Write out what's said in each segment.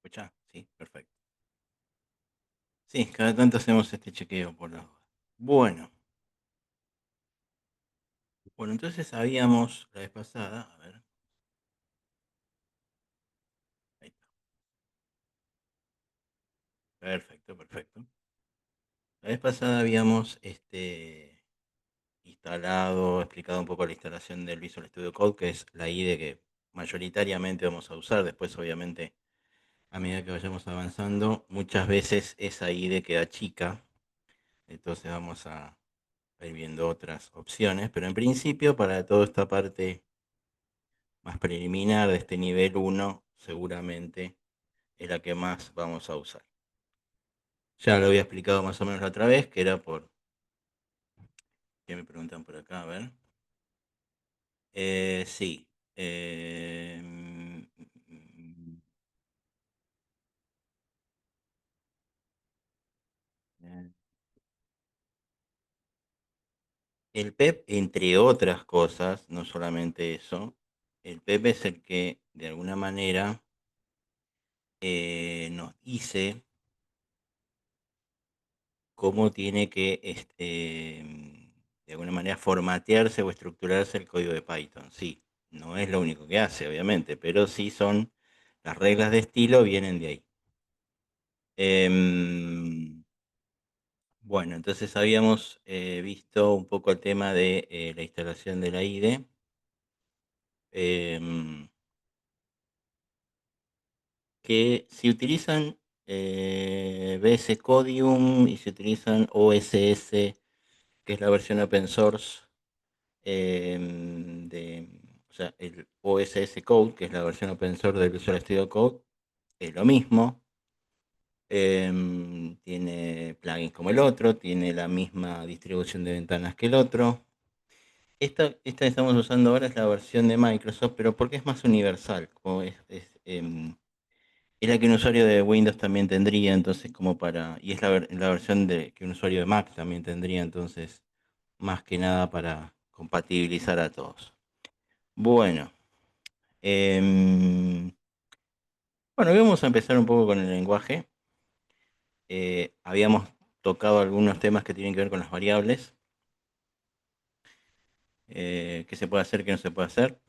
¿Escuchá? Sí, perfecto. Sí, cada tanto hacemos este chequeo por las dudas. Bueno, bueno, entonces habíamos la vez pasada, a ver, ahí está. Perfecto, perfecto. La vez pasada habíamos instalado, explicado un poco la instalación del Visual Studio Code, que es la IDE que mayoritariamente vamos a usar. Después, obviamente, a medida que vayamos avanzando, muchas veces esa IDE queda chica, entonces vamos a ir viendo otras opciones, pero en principio para toda esta parte más preliminar de este nivel uno seguramente es la que más vamos a usar. Ya lo había explicado más o menos la otra vez, que era por, ¿qué me preguntan por acá? A ver. Sí. Eh, el PEP, entre otras cosas, no solamente eso, el PEP es el que de alguna manera nos dice cómo tiene que, de alguna manera, formatearse o estructurarse el código de Python. Sí, no es lo único que hace, obviamente, pero sí son las reglas de estilo vienen de ahí. Em, bueno, entonces habíamos visto un poco el tema de la instalación de la IDE. em, que si utilizan VS Codium y si utilizan OSS, que es la versión open source, de, o sea, el OSS Code, que es la versión open source del Visual Studio Code, es lo mismo. Tiene plugins como el otro, tiene la misma distribución de ventanas que el otro. Esta que estamos usando ahora es la versión de Microsoft, pero porque es más universal, como es la que un usuario de Windows también tendría, entonces como para, y es la versión de que un usuario de Mac también tendría, entonces más que nada para compatibilizar a todos. Bueno, em, bueno, hoy vamos a empezar un poco con el lenguaje. Habíamos tocado algunos temas que tienen que ver con las variables, qué se puede hacer, qué no se puede hacer.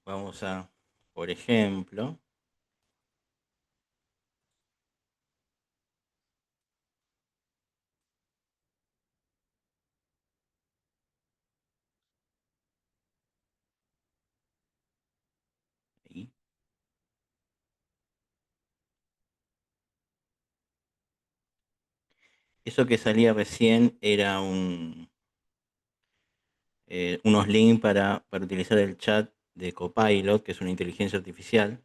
Vamos a, por ejemplo, ahí. Eso que salía recién era unos links para utilizar el chat de Copilot, que es una inteligencia artificial.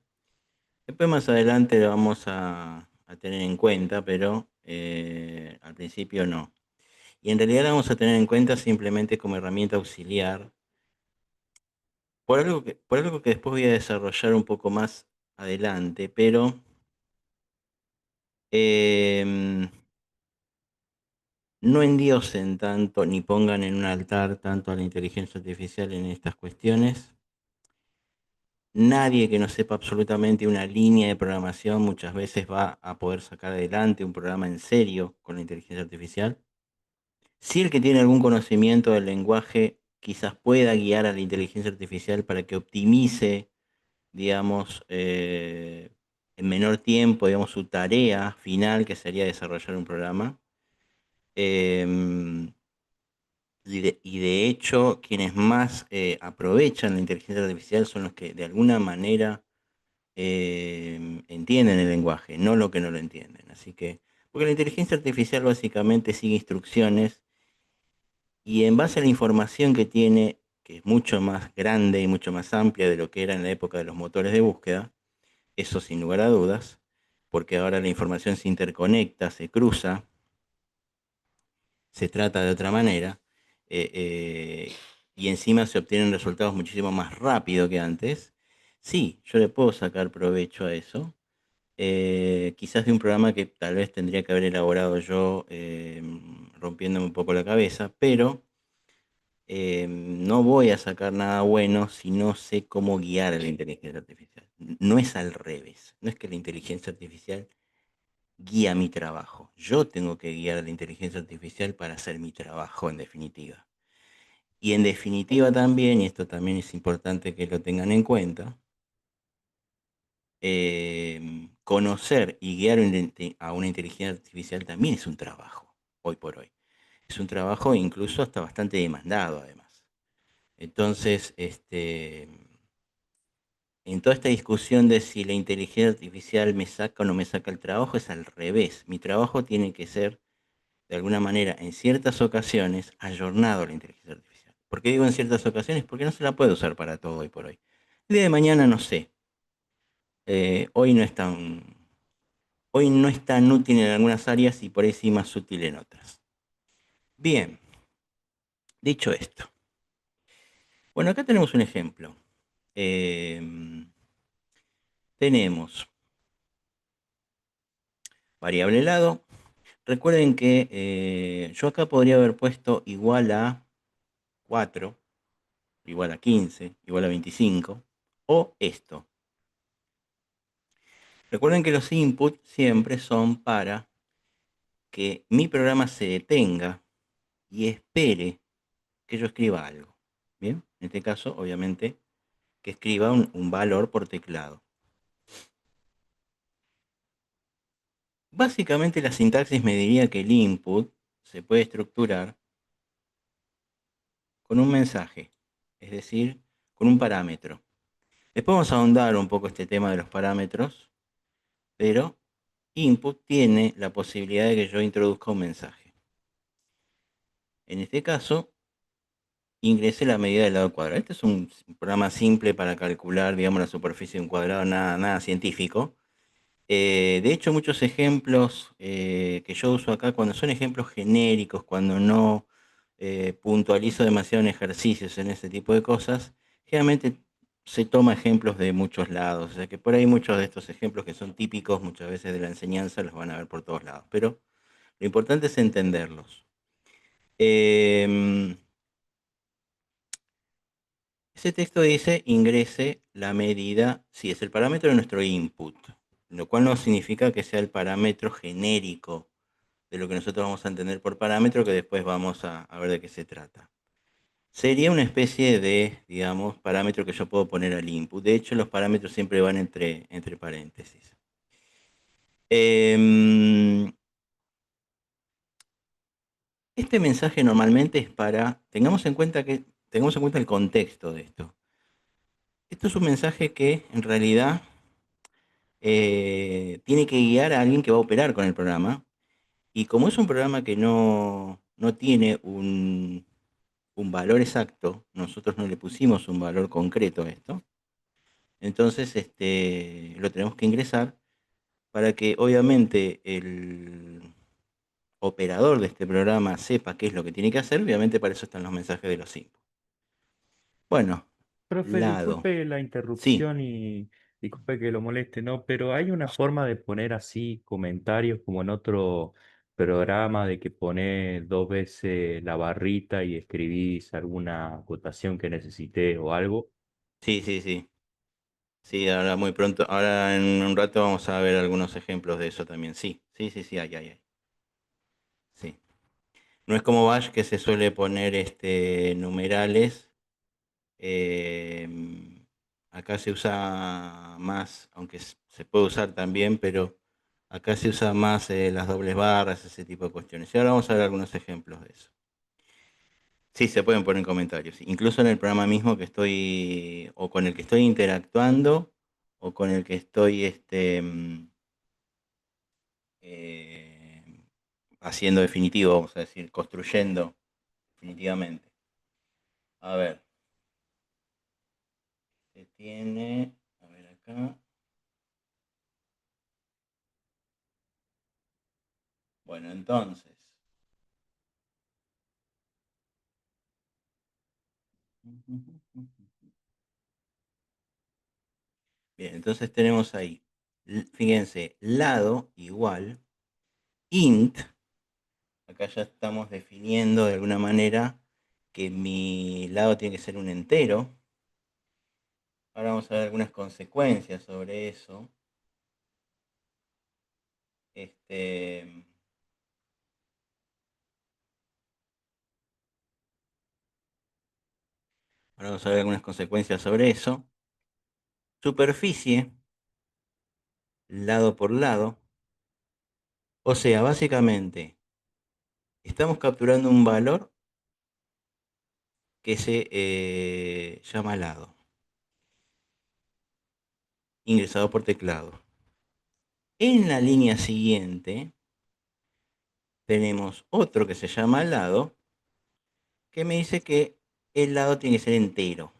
Después más adelante lo vamos a tener en cuenta, pero al principio no. Y en realidad la vamos a tener en cuenta simplemente como herramienta auxiliar, por algo que después voy a desarrollar un poco más adelante, pero em, no endiosen tanto ni pongan en un altar tanto a la inteligencia artificial en estas cuestiones. Nadie que no sepa absolutamente una línea de programación muchas veces va a poder sacar adelante un programa en serio con la inteligencia artificial. Si el que tiene algún conocimiento del lenguaje quizás pueda guiar a la inteligencia artificial para que optimice, digamos, en menor tiempo, digamos, su tarea final, que sería desarrollar un programa. Em, y de hecho, quienes más aprovechan la inteligencia artificial son los que de alguna manera entienden el lenguaje, no lo que no lo entienden. Así que, porque la inteligencia artificial básicamente sigue instrucciones y en base a la información que tiene, que es mucho más grande y mucho más amplia de lo que era en la época de los motores de búsqueda, eso sin lugar a dudas, porque ahora la información se interconecta, se cruza, se trata de otra manera, eh, eh, y encima se obtienen resultados muchísimo más rápido que antes. Sí, yo le puedo sacar provecho a eso, quizás de un programa que tal vez tendría que haber elaborado yo, rompiéndome un poco la cabeza, pero no voy a sacar nada bueno si no sé cómo guiar a la inteligencia artificial. No es al revés, no es que la inteligencia artificial guía mi trabajo. Yo tengo que guiar a la inteligencia artificial para hacer mi trabajo en definitiva. Y en definitiva también, y esto también es importante que lo tengan en cuenta, conocer y guiar a una inteligencia artificial también es un trabajo, hoy por hoy. Es un trabajo incluso hasta bastante demandado además. Entonces, en toda esta discusión de si la inteligencia artificial me saca o no me saca el trabajo, es al revés. Mi trabajo tiene que ser, de alguna manera, en ciertas ocasiones, ayornado a la inteligencia artificial. ¿Por qué digo en ciertas ocasiones? Porque no se la puede usar para todo hoy por hoy. El día de mañana no sé. Hoy no es tan, hoy no es tan útil en algunas áreas y por ahí sí más útil en otras. Bien, dicho esto. Bueno, acá tenemos un ejemplo. Em, tenemos variable lado. Recuerden que yo acá podría haber puesto igual a 4, igual a 15, igual a 25, o esto. Recuerden que los inputs siempre son para que mi programa se detenga y espere que yo escriba algo. Bien, en este caso, obviamente, que escriba un valor por teclado. Básicamente la sintaxis me diría que el input se puede estructurar con un mensaje, es decir, con un parámetro. Después vamos a ahondar un poco este tema de los parámetros, pero input tiene la posibilidad de que yo introduzca un mensaje. En este caso, ingresé la medida del lado cuadrado. Este es un programa simple para calcular, digamos, la superficie de un cuadrado, nada científico. De hecho, muchos ejemplos que yo uso acá, cuando son ejemplos genéricos, cuando no puntualizo demasiado en ejercicios, en ese tipo de cosas, generalmente se toma ejemplos de muchos lados. O sea que por ahí muchos de estos ejemplos que son típicos muchas veces de la enseñanza los van a ver por todos lados. Pero lo importante es entenderlos. Em, Ese texto dice ingrese la medida, sí, es el parámetro de nuestro input, lo cual no significa que sea el parámetro genérico de lo que nosotros vamos a entender por parámetro, que después vamos a ver de qué se trata. Sería una especie de, digamos, parámetro que yo puedo poner al input. De hecho, los parámetros siempre van entre paréntesis. Em, este mensaje normalmente es para, tengamos en cuenta el contexto de esto. Esto es un mensaje que en realidad tiene que guiar a alguien que va a operar con el programa. Y como es un programa que no tiene un valor exacto, nosotros no le pusimos un valor concreto a esto, entonces lo tenemos que ingresar para que obviamente el operador de este programa sepa qué es lo que tiene que hacer. Obviamente para eso están los mensajes de los inputs. Bueno, Profe, lado. disculpe la Sí, interrupción y disculpe que lo moleste, ¿no? Pero hay una forma de poner así comentarios como en otro programa de que pone dos veces la barrita y escribís alguna acotación que necesité o algo. sí, sí, sí. Sí, ahora muy pronto, ahora en un rato vamos a ver algunos ejemplos de eso también. Sí, sí, sí, sí, hay. Sí. No es como Bash que se suele poner numerales. eh, Acá se usa más, aunque se puede usar también, pero acá se usa más las dobles barras, ese tipo de cuestiones. Y ahora vamos a ver algunos ejemplos de eso. Sí, se pueden poner comentarios. Incluso en el programa mismo que estoy, o con el que estoy interactuando, o con el que estoy eh, haciendo definitivo, vamos a decir, construyendo definitivamente. A ver, se tiene, a ver acá. Bueno, entonces. Bien, entonces tenemos ahí, fíjense, lado igual, int, acá ya estamos definiendo de alguna manera que mi lado tiene que ser un entero. Ahora vamos a ver algunas consecuencias sobre eso. Este, ahora vamos a ver algunas consecuencias sobre eso. Superficie, lado por lado. O sea, básicamente, estamos capturando un valor que se llama lado, ingresado por teclado. En la línea siguiente tenemos otro que se llama lado, que me dice que el lado tiene que ser entero.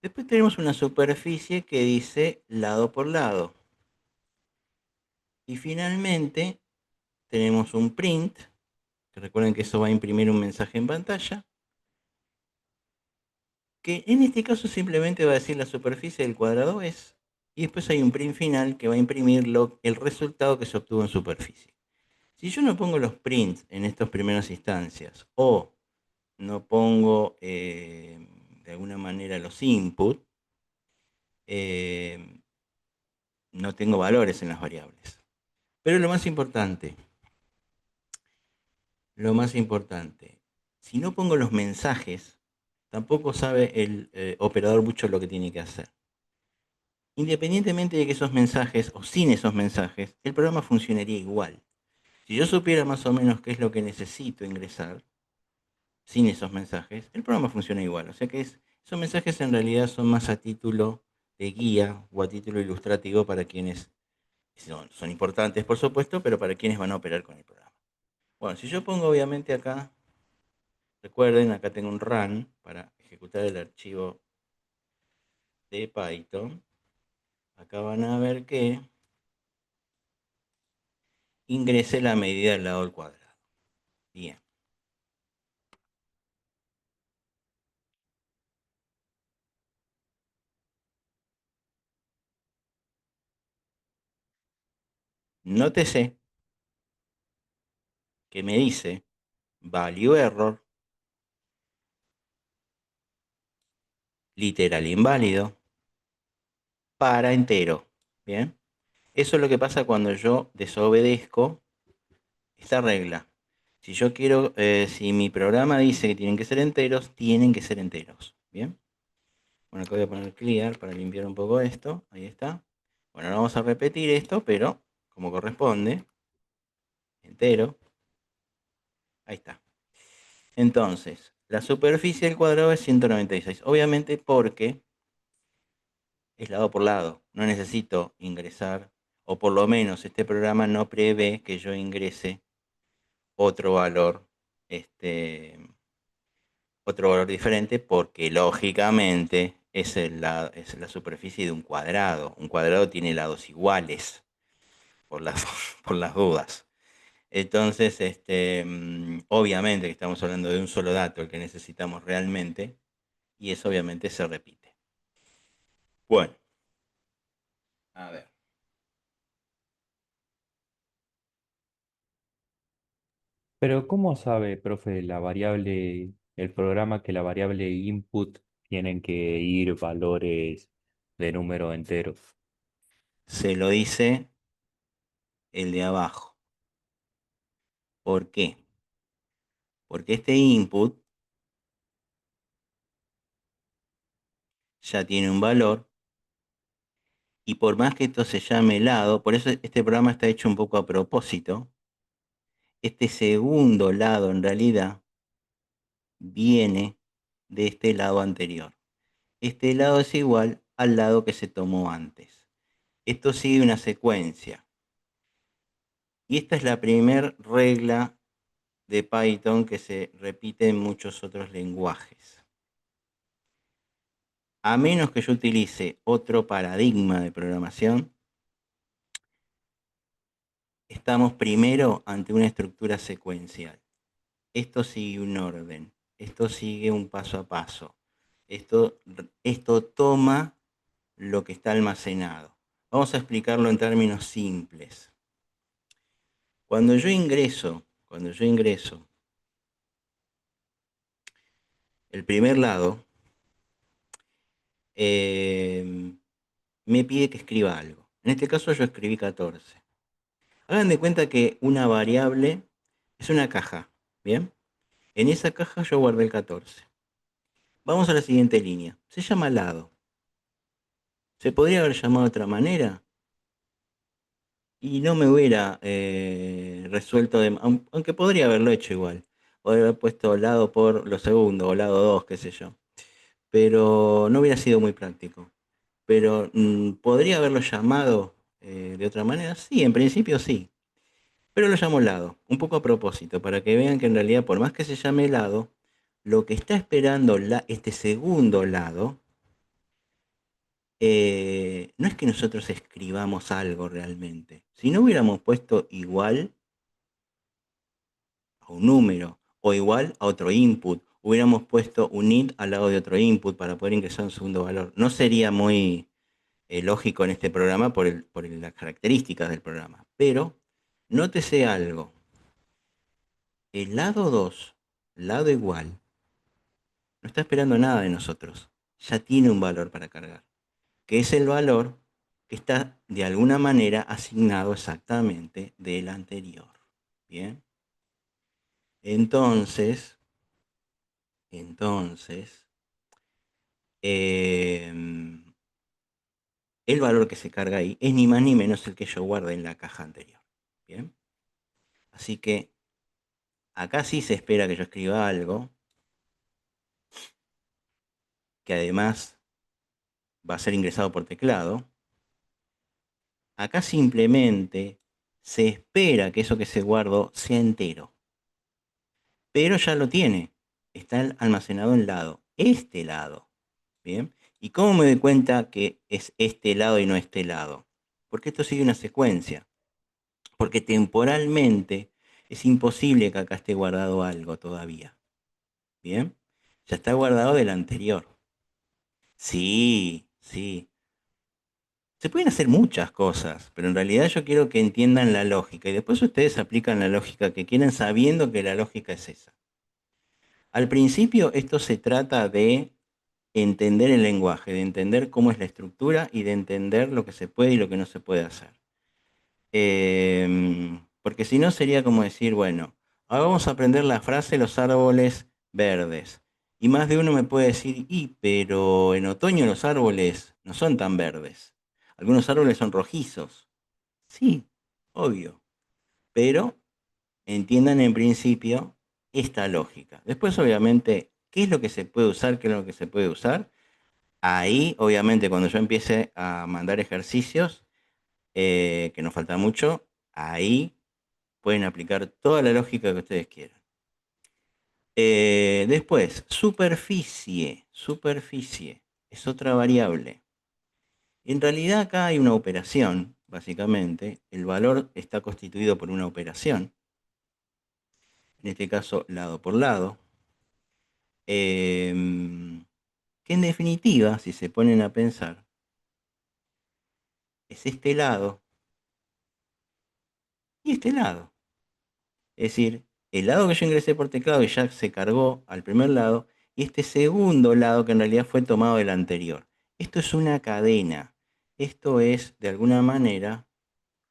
Después tenemos una superficie que dice lado por lado. Y finalmente tenemos un print, que recuerden que eso va a imprimir un mensaje en pantalla, que en este caso simplemente va a decir la superficie del cuadrado es, y después hay un print final que va a imprimir el resultado que se obtuvo en superficie. Si yo no pongo los prints en estas primeras instancias, o no pongo de alguna manera los inputs, eh, no tengo valores en las variables. Pero lo más importante, si no pongo los mensajes, tampoco sabe el operador mucho lo que tiene que hacer. Independientemente de que esos mensajes o sin esos mensajes, el programa funcionaría igual. Si yo supiera más o menos qué es lo que necesito ingresar, sin esos mensajes, el programa funciona igual. O sea que esos mensajes en realidad son más a título de guía o a título ilustrativo para quienes son importantes, por supuesto, pero para quienes van a operar con el programa. Bueno, si yo pongo obviamente acá, recuerden, acá tengo un run para ejecutar el archivo de Python. Acá van a ver que ingresé la medida del lado del cuadrado. Bien. Nótese que me dice value error, literal inválido, para entero. Bien. Eso es lo que pasa cuando yo desobedezco esta regla. Si yo quiero, si mi programa dice que tienen que ser enteros, tienen que ser enteros. Bien. Bueno, acá voy a poner clear para limpiar un poco esto. Ahí está. Bueno, ahora vamos a repetir esto, pero como corresponde, entero. Ahí está. Entonces, la superficie del cuadrado es 196. Obviamente porque es lado por lado. No necesito ingresar, o por lo menos este programa no prevé que yo ingrese otro valor, este, otro valor diferente, porque lógicamente es la superficie de un cuadrado. Un cuadrado tiene lados iguales, por las, por las dudas. Entonces, obviamente que estamos hablando de un solo dato, el que necesitamos realmente, y eso obviamente se repite. Bueno, a ver. Pero ¿cómo sabe, profe, el programa que la variable input tienen que ir valores de número enteros? Se lo dice el de abajo. ¿Por qué? Porque este input ya tiene un valor y por más que esto se llame lado, por eso este programa está hecho un poco a propósito, este segundo lado en realidad viene de este lado anterior. Este lado es igual al lado que se tomó antes. Esto sigue una secuencia. Y esta es la primera regla de Python que se repite en muchos otros lenguajes. A menos que yo utilice otro paradigma de programación, estamos primero ante una estructura secuencial. Esto sigue un orden, esto sigue un paso a paso. Esto toma lo que está almacenado. Vamos a explicarlo en términos simples. Cuando yo ingreso el primer lado, eh, me pide que escriba algo. En este caso yo escribí 14. Hagan de cuenta que una variable es una caja, ¿bien? En esa caja yo guardé el 14. Vamos a la siguiente línea. Se llama lado. ¿Se podría haber llamado de otra manera? Y no me hubiera resuelto, aunque podría haberlo hecho igual. Podría haber puesto lado por lo segundo o lado 2, qué sé yo. Pero no hubiera sido muy práctico. Pero ¿podría haberlo llamado de otra manera? Sí, en principio sí. Pero lo llamo lado, un poco a propósito, para que vean que en realidad por más que se llame lado, lo que está esperando este segundo lado no es que nosotros escribamos algo realmente. Si no hubiéramos puesto igual a un número o igual a otro input, hubiéramos puesto un int al lado de otro input para poder ingresar un segundo valor, no sería muy lógico en este programa por las características del programa. Pero nótese algo, el lado 2, lado igual, no está esperando nada de nosotros, ya tiene un valor para cargar, que es el valor que está de alguna manera asignado exactamente del anterior. Bien, entonces, entonces, eh, el valor que se carga ahí es ni más ni menos el que yo guardé en la caja anterior. Bien, así que acá sí se espera que yo escriba algo que además va a ser ingresado por teclado. Acá simplemente se espera que eso que se guardó sea entero, pero ya lo tiene. Está almacenado en lado, este lado. ¿Bien? ¿Y cómo me doy cuenta que es este lado y no este lado? Porque esto sigue una secuencia. Porque temporalmente es imposible que acá esté guardado algo todavía. ¿Bien? Ya está guardado del anterior. Sí, sí. Se pueden hacer muchas cosas, pero en realidad yo quiero que entiendan la lógica y después ustedes aplican la lógica que quieren sabiendo que la lógica es esa. Al principio esto se trata de entender el lenguaje, de entender cómo es la estructura y de entender lo que se puede y lo que no se puede hacer. Porque si no sería como decir, bueno, ahora vamos a aprender la frase los árboles verdes. Y más de uno me puede decir, pero en otoño los árboles no son tan verdes. Algunos árboles son rojizos. Sí, obvio. Pero entiendan en principio esta lógica. Después, obviamente, ¿qué es lo que se puede usar? ¿Qué es lo que se puede usar? Ahí, obviamente, cuando yo empiece a mandar ejercicios, que nos falta mucho, ahí pueden aplicar toda la lógica que ustedes quieran. Después, superficie. Superficie es otra variable. En realidad acá hay una operación, básicamente. El valor está constituido por una operación. En este caso, lado por lado. Que en definitiva, si se ponen a pensar, es este lado y este lado. Es decir, el lado que yo ingresé por teclado y ya se cargó al primer lado, y este segundo lado que en realidad fue tomado del anterior. Esto es una cadena. Esto es, de alguna manera,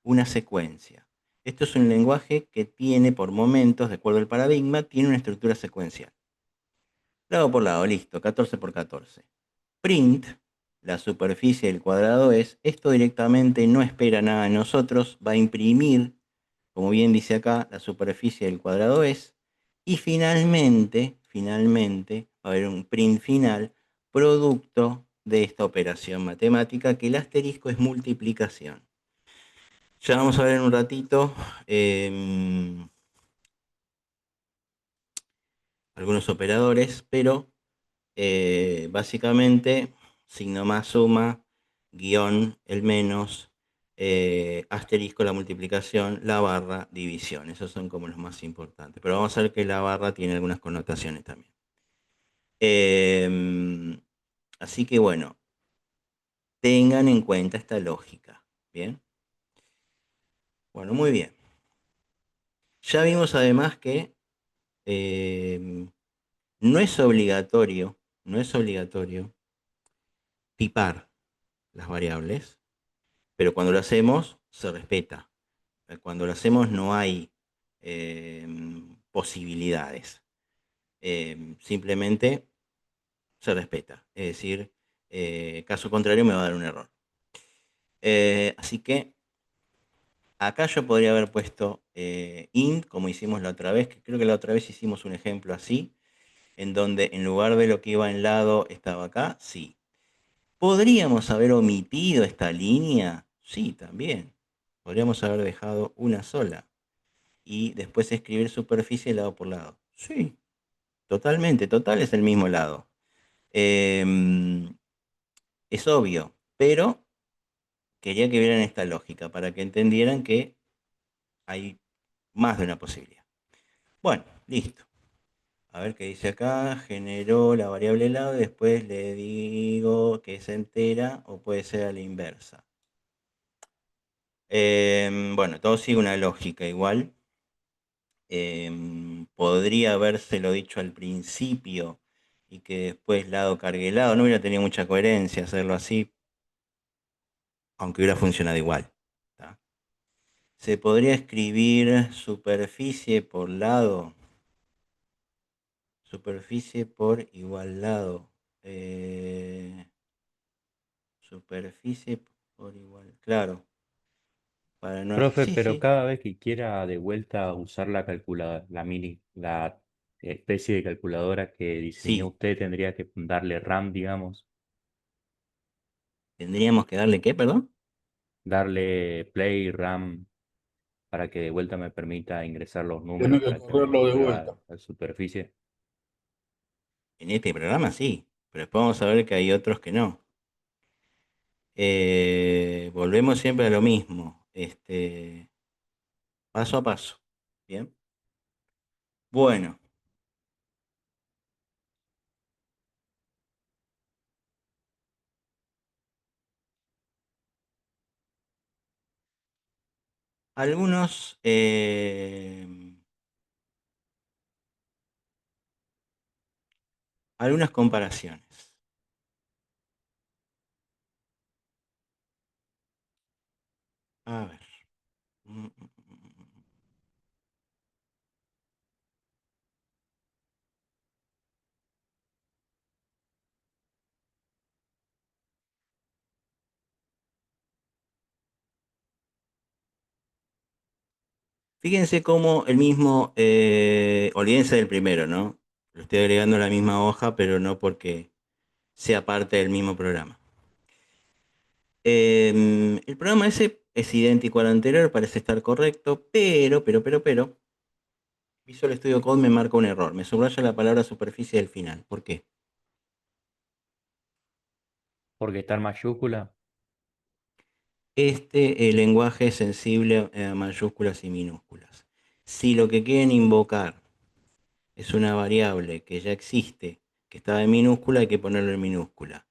una secuencia. Esto es un lenguaje que tiene por momentos, de acuerdo al paradigma, tiene una estructura secuencial. Lado por lado, listo, 14 por 14. Print, la superficie del cuadrado es, esto directamente no espera nada de nosotros, va a imprimir, como bien dice acá, la superficie del cuadrado es, y finalmente, va a haber un print final, producto de esta operación matemática, que el asterisco es multiplicación. Ya vamos a ver en un ratito algunos operadores, pero básicamente signo más suma, guión el menos, asterisco la multiplicación, la barra división. Esos son como los más importantes. Pero vamos a ver que la barra tiene algunas connotaciones también. Em, Así que bueno, tengan en cuenta esta lógica. Bien. Bueno, muy bien. Ya vimos además que em, No es obligatorio, no es obligatorio tipar las variables, pero cuando lo hacemos se respeta. Cuando lo hacemos no hay eh, posibilidades. Simplemente se respeta. Es decir, caso contrario me va a dar un error. Así que acá yo podría haber puesto int, como hicimos la otra vez, que creo que la otra vez hicimos un ejemplo así, en donde en lugar de lo que iba en lado estaba acá, sí. ¿Podríamos haber omitido esta línea? Sí, también. Podríamos haber dejado una sola y después escribir superficie lado por lado. Sí, totalmente, total es el mismo lado. Em, es obvio, pero quería que vieran esta lógica para que entendieran que hay más de una posibilidad. Bueno, listo. A ver qué dice acá. Generó la variable lado y después le digo que es entera o puede ser a la inversa. Bueno, todo sigue una lógica igual. Podría habérselo dicho al principio y que después lado cargue lado. No hubiera tenido mucha coherencia hacerlo así, aunque hubiera funcionado igual. ¿Tá? Se podría escribir superficie por lado. Superficie por igual lado. Eh, superficie por igual. Claro. Para no Profe, sí, pero sí. cada vez que quiera de vuelta usar la calculadora, la especie de calculadora que diseñó Sí. usted, tendría que darle RAM, digamos, Tendríamos que darle qué, perdón. darle play RAM para que de vuelta me permita ingresar los Tiene números que para que me correrlo de devuelva vuelta. la superficie. En este programa sí. Pero después vamos a ver que hay otros que no. Volvemos siempre a lo mismo, paso a paso. Bien. Bueno, algunos, algunas comparaciones. A ver. Mm, mm, mm, mm. Fíjense cómo el mismo, olvídense del primero, ¿no? Lo estoy agregando a la misma hoja, pero no porque sea parte del mismo programa. El programa ese es idéntico al anterior, parece estar correcto, pero, Visual Studio Code me marca un error. Me subraya la palabra superficie del final. ¿Por qué? Porque está en mayúscula, El lenguaje es sensible a mayúsculas y minúsculas. Si lo que quieren invocar es una variable que ya existe, que estaba en minúscula, hay que ponerlo en minúscula.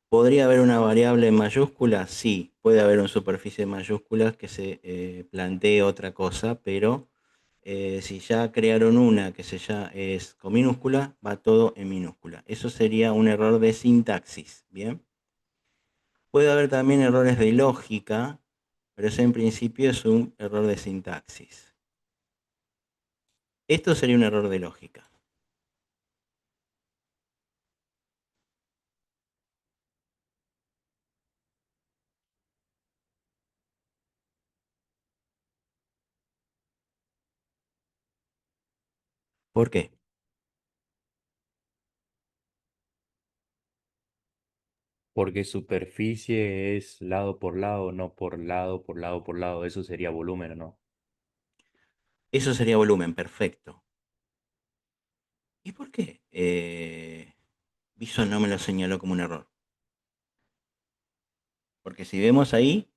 ¿Podría haber una variable en mayúscula? Sí, puede haber una superficie en mayúsculas que se plantee otra cosa, pero si ya crearon una que ya es con minúscula, va todo en minúscula. Eso sería un error de sintaxis, ¿bien? Puede haber también errores de lógica, pero eso en principio es un error de sintaxis. Esto sería un error de lógica. ¿Por qué? porque superficie es lado por lado, no por lado, por lado, por lado. Eso sería volumen, ¿o no? Eso sería volumen, perfecto. ¿Y por qué? Viso no me lo señaló como un error. Porque si vemos ahí,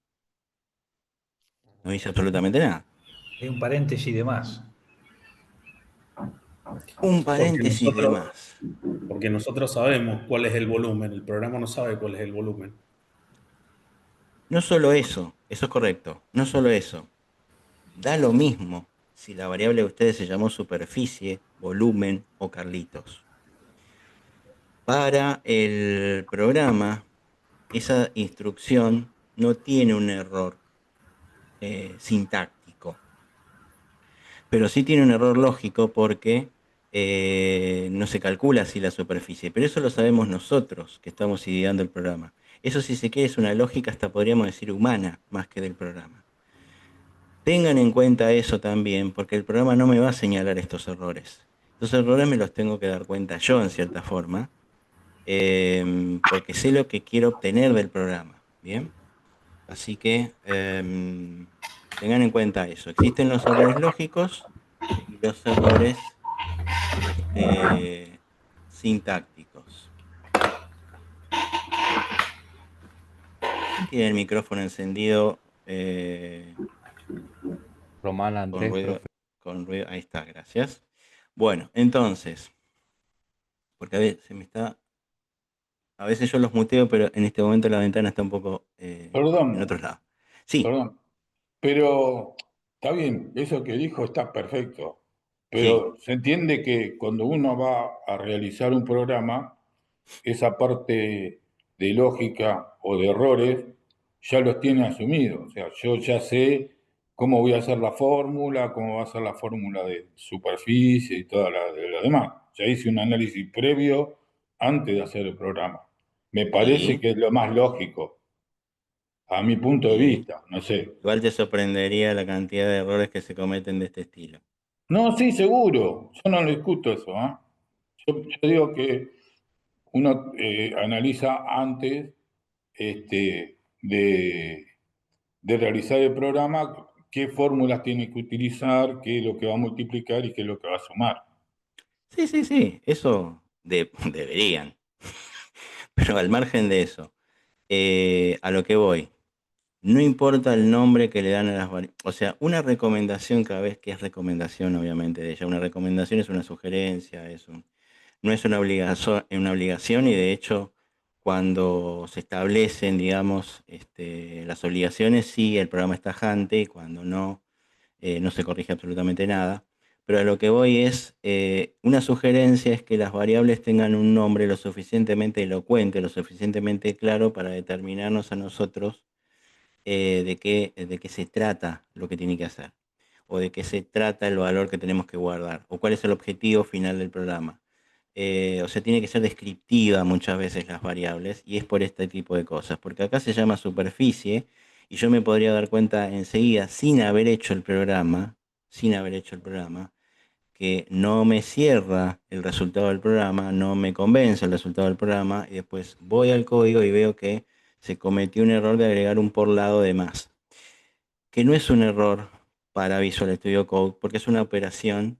no dice absolutamente nada. Hay un paréntesis de más. Un Porque paréntesis de nosotros, más. porque nosotros sabemos cuál es el volumen, el programa no sabe cuál es el volumen. No solo eso es correcto. No solo eso. Da lo mismo si la variable de ustedes se llamó superficie, volumen o Carlitos. Para el programa, esa instrucción no tiene un error sintáctico, pero sí tiene un error lógico porque no se calcula así la superficie. Pero eso lo sabemos nosotros que estamos ideando el programa. Eso, si se quiere, es una lógica hasta podríamos decir humana más que del programa. Tengan en cuenta eso también, porque el programa no me va a señalar estos errores. Estos errores me los tengo que dar cuenta yo, en cierta forma, porque sé lo que quiero obtener del programa. ¿Bien? Así que tengan en cuenta eso. Existen los errores lógicos y los errores sintácticos. ¿Quién tiene el micrófono encendido Román con Andrés, ruido? profe. Con ruido. Ahí está, gracias. Bueno, entonces, porque a veces se me está. A veces yo los muteo, pero en este momento la ventana está un poco en Perdón, otro lado. Sí, perdón, pero está bien, eso que dijo está perfecto, sí, pero se entiende que cuando uno va a realizar un programa, esa parte de lógica o de errores ya los tiene asumidos. O sea, yo ya sé cómo voy a hacer la fórmula, cómo va a ser la fórmula de superficie y toda de lo demás. Ya hice un análisis previo antes de hacer el programa. Me parece sí, que es lo más lógico, a mi punto de sí. vista, no sé. Igual te sorprendería la cantidad de errores que se cometen de este estilo. No, sí, seguro, yo no lo discuto eso, ¿eh? Yo digo que uno analiza antes de realizar el programa qué fórmulas tiene que utilizar, qué es lo que va a multiplicar y qué es lo que va a sumar. Sí, sí, sí, eso deberían. Pero al margen de eso, a lo que voy, no importa el nombre que le dan a las variables. O sea, una recomendación cada vez que es recomendación, obviamente, de ella. Una recomendación es una sugerencia, no es una obligación y de hecho, cuando se establecen, digamos, las obligaciones, sí, el programa es tajante y cuando no, no se corrige absolutamente nada. Pero a lo que voy es, una sugerencia es que las variables tengan un nombre lo suficientemente elocuente, lo suficientemente claro para determinarnos a nosotros de qué se trata lo que tiene que hacer, o de qué se trata el valor que tenemos que guardar, o cuál es el objetivo final del programa. O sea, tiene que ser descriptiva muchas veces las variables, y es por este tipo de cosas, porque acá se llama superficie, y yo me podría dar cuenta enseguida, sin haber hecho el programa, que no me cierra el resultado del programa, no me convence el resultado del programa, y después voy al código y veo que se cometió un error de agregar un por lado de más, que no es un error para Visual Studio Code, porque es una operación,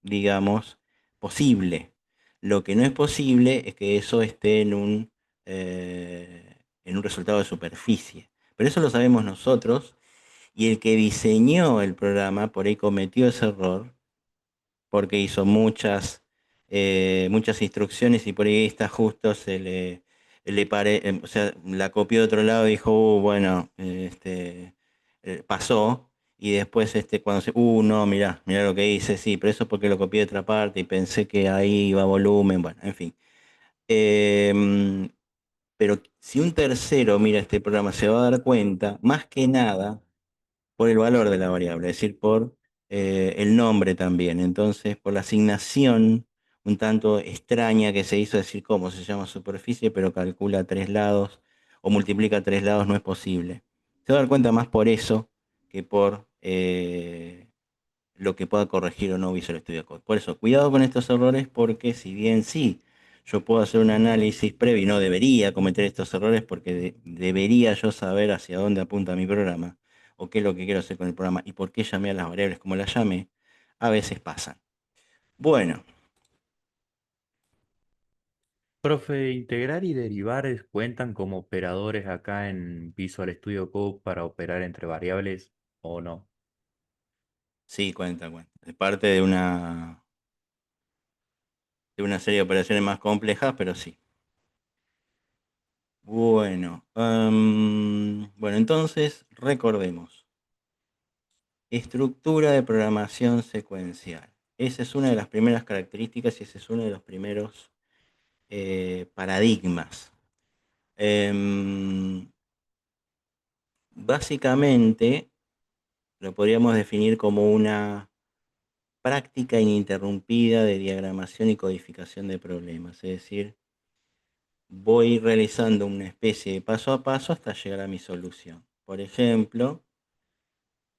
digamos, posible. Lo que no es posible es que eso esté en un resultado de superficie. Pero eso lo sabemos nosotros, y el que diseñó el programa por ahí cometió ese error porque hizo muchas instrucciones y por ahí está justo o sea, la copió de otro lado y dijo, bueno, pasó, y después cuando no, mirá lo que hice, sí, pero eso es porque lo copié de otra parte y pensé que ahí iba volumen, bueno, en fin. Em, pero si un tercero mira este programa se va a dar cuenta, más que nada, por el valor de la variable, es decir, por el nombre también. Entonces, por la asignación un tanto extraña que se hizo, decir cómo se llama superficie, pero calcula tres lados o multiplica tres lados, no es posible. Se va a dar cuenta más por eso que por lo que pueda corregir o no Visual Studio Code. Por eso, cuidado con estos errores, porque si bien sí, yo puedo hacer un análisis previo y no debería cometer estos errores porque debería yo saber hacia dónde apunta mi programa o qué es lo que quiero hacer con el programa y por qué llamé a las variables como las llamé, a veces pasan. Bueno, Profe, integrar y derivar cuentan como operadores acá en Visual Studio Code para operar entre variables o no. sí, cuenta. Es parte de una serie de operaciones más complejas, pero sí. Bueno, entonces recordemos. Estructura de programación secuencial. Esa es una de las primeras características y ese es uno de los primeros paradigmas. Básicamente lo podríamos definir como una práctica ininterrumpida de diagramación y codificación de problemas, es decir, voy realizando una especie de paso a paso hasta llegar a mi solución. Por ejemplo,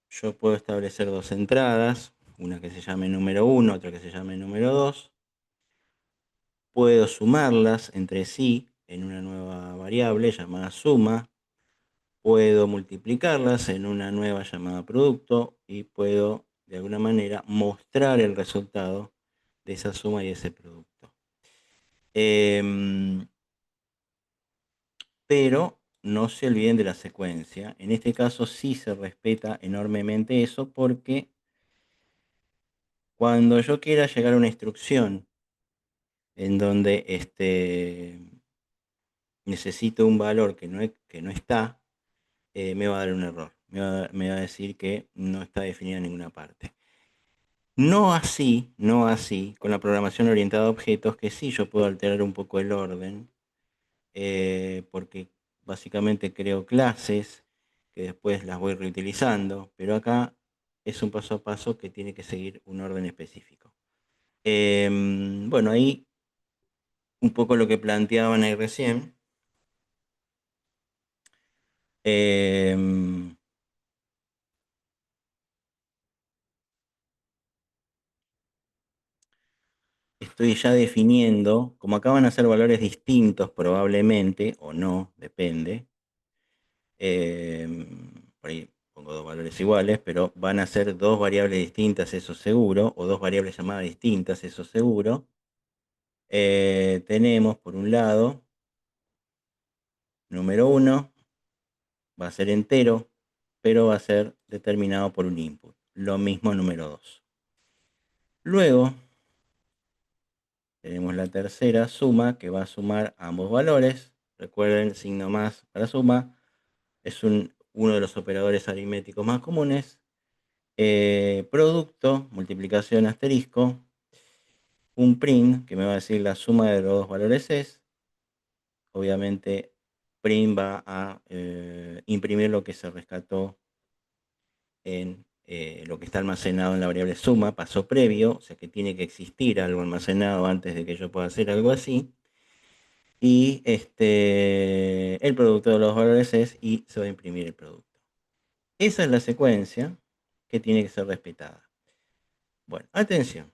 yo puedo establecer dos entradas, una que se llame número 1, otra que se llame número 2. Puedo sumarlas entre sí en una nueva variable llamada suma. Puedo multiplicarlas en una nueva llamada producto y puedo de alguna manera mostrar el resultado de esa suma y ese producto. Pero no se olviden de la secuencia. En este caso sí se respeta enormemente eso, porque cuando yo quiera llegar a una instrucción en donde necesito un valor que no está, me va a dar un error. Me va a decir que no está definida en ninguna parte. No así con la programación orientada a objetos, que sí yo puedo alterar un poco el orden, porque básicamente creo clases que después las voy reutilizando, pero acá es un paso a paso que tiene que seguir un orden específico. Bueno, ahí un poco lo que planteaban ahí recién. Em, Estoy ya definiendo, como acá van a ser valores distintos probablemente, o no, depende. Por ahí pongo dos valores iguales, pero van a ser dos variables distintas, eso seguro, o dos variables llamadas distintas, eso seguro. Tenemos por un lado, número 1 va a ser entero, pero va a ser determinado por un input. Lo mismo número 2. Luego tenemos la tercera suma, que va a sumar ambos valores. Recuerden, signo más para suma. Es uno de los operadores aritméticos más comunes. Producto, multiplicación, asterisco. Un print, que me va a decir la suma de los dos valores es. Obviamente, print va a imprimir lo que se rescató en lo que está almacenado en la variable suma, paso previo, o sea que tiene que existir algo almacenado antes de que yo pueda hacer algo así. Y el producto de los valores es, y se va a imprimir el producto. Esa es la secuencia que tiene que ser respetada. Bueno, atención.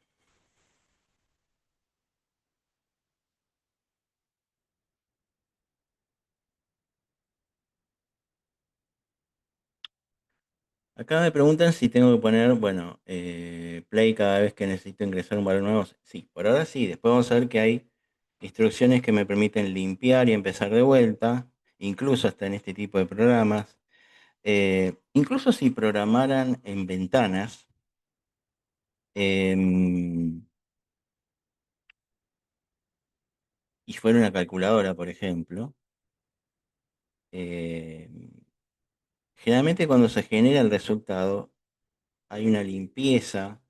Acá me preguntan si tengo que poner, bueno, play cada vez que necesito ingresar un valor nuevo. Sí, por ahora sí. Después vamos a ver que hay instrucciones que me permiten limpiar y empezar de vuelta, incluso hasta en este tipo de programas. Incluso si programaran en ventanas, em, y fuera una calculadora, por ejemplo, generalmente cuando se genera el resultado hay una limpieza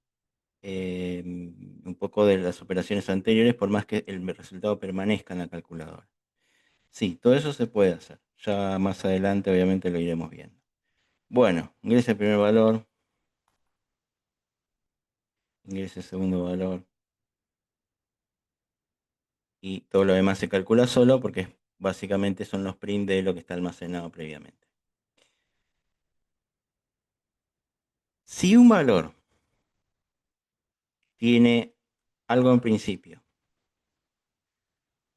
un poco de las operaciones anteriores, por más que el resultado permanezca en la calculadora. Sí, todo eso se puede hacer. Ya más adelante obviamente lo iremos viendo. Bueno, ingrese el primer valor, ingrese el segundo valor, y todo lo demás se calcula solo porque básicamente son los print de lo que está almacenado previamente. Si un valor tiene algo en principio,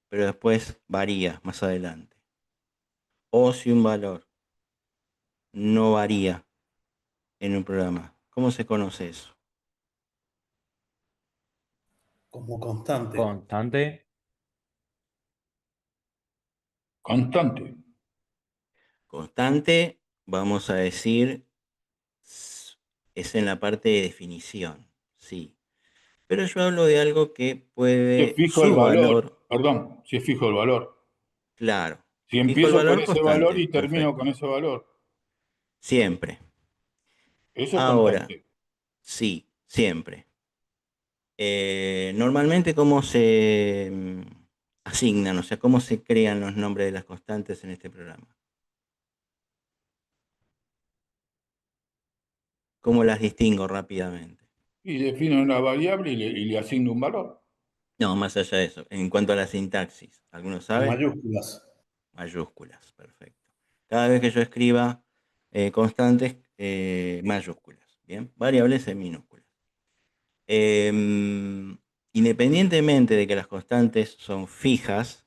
pero después varía más adelante, o si un valor no varía en un programa, ¿cómo se conoce eso? Como constante. Constante. Constante. Constante, vamos a decir, es en la parte de definición, sí. Pero yo hablo de algo que Si es puede, fijo el su valor, valor, perdón, si es fijo el valor. claro, Si fijo el empiezo con valor ese valor constante, y termino perfecto, con ese valor, siempre. eso es Ahora, constante. sí, siempre. Normalmente, ¿cómo se asignan, o sea, cómo se crean los nombres de las constantes en este programa. ¿Cómo las distingo rápidamente? Y defino una variable y le asigno un valor. No, más allá de eso, en cuanto a la sintaxis, ¿alguno En sabe? mayúsculas. Mayúsculas, perfecto. Cada vez que yo escriba constantes, mayúsculas, ¿bien? Variables en minúsculas. Independientemente de que las constantes son fijas,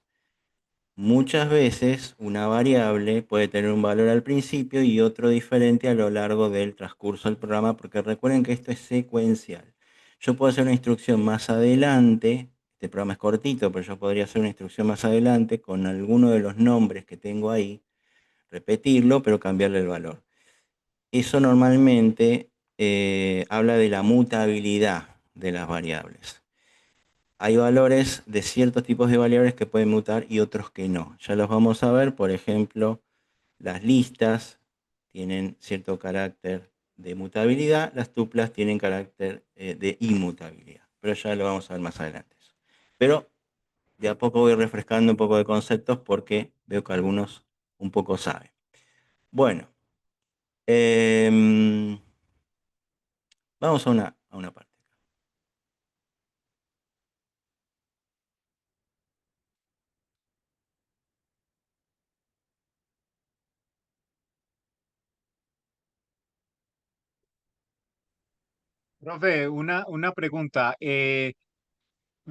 muchas veces una variable puede tener un valor al principio y otro diferente a lo largo del transcurso del programa, porque recuerden que esto es secuencial. Yo puedo hacer una instrucción más adelante, este programa es cortito, pero yo podría hacer una instrucción más adelante con alguno de los nombres que tengo ahí, repetirlo, pero cambiarle el valor. Eso normalmente habla de la mutabilidad de las variables. Hay valores de ciertos tipos de variables que pueden mutar y otros que no. Ya los vamos a ver, por ejemplo, las listas tienen cierto carácter de mutabilidad, las tuplas tienen carácter de inmutabilidad. Pero ya lo vamos a ver más adelante. Pero de a poco voy refrescando un poco de conceptos porque veo que algunos un poco saben. Bueno, em, vamos a una parte. Profe, una pregunta. ¿Me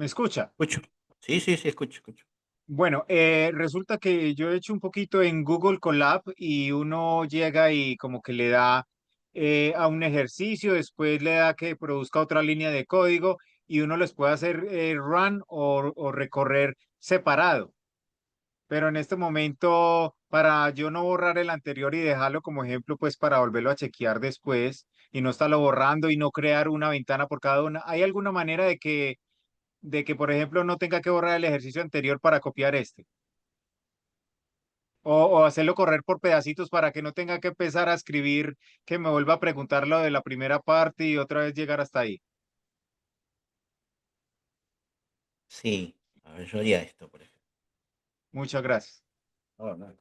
escucha? Escucho. Sí, sí, sí, escucho, escucho. Bueno, resulta que yo he hecho un poquito en Google Colab y uno llega y como que le da a un ejercicio, después le da que produzca otra línea de código y uno les puede hacer run o recorrer separado. Pero en este momento, para yo no borrar el anterior y dejarlo como ejemplo, pues para volverlo a chequear después y no estarlo borrando y no crear una ventana por cada una, ¿hay alguna manera de que, por ejemplo, no tenga que borrar el ejercicio anterior para copiar este? O hacerlo correr por pedacitos para que no tenga que empezar a escribir, que me vuelva a preguntar lo de la primera parte y otra vez llegar hasta ahí. Sí, a ver, yo haría esto, por ejemplo. Muchas gracias. Oh, no.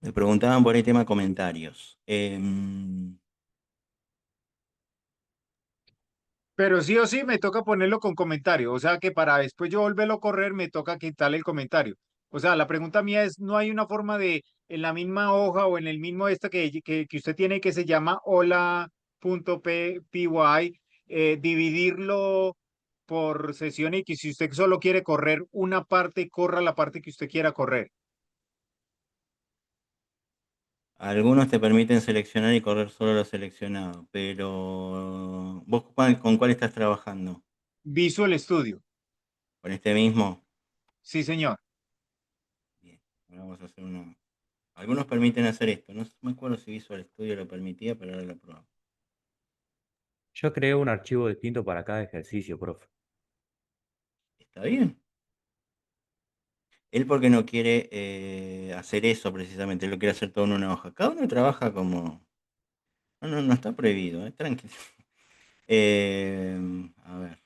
Me preguntaban por el tema comentarios. Pero sí o sí me toca ponerlo con comentario, o sea que para después yo volverlo a correr me toca quitarle el comentario. O sea, la pregunta mía es, ¿no hay una forma de en la misma hoja o en el mismo esta que usted tiene que se llama hola.py, dividirlo por sesión y que si usted solo quiere correr una parte, corra la parte que usted quiera correr? Algunos te permiten seleccionar y correr solo lo seleccionado, pero ¿vos con cuál estás trabajando? Visual Studio. ¿Con este mismo? Sí, señor. Bien, ahora vamos a hacer uno. Algunos permiten hacer esto. No me acuerdo si Visual Studio lo permitía, pero ahora lo probamos. Yo creé un archivo distinto para cada ejercicio, profe. ¿Está bien? Él porque no quiere hacer eso precisamente, él lo quiere hacer todo en una hoja. Cada uno trabaja como... No, no, no está prohibido, tranquilo. A ver.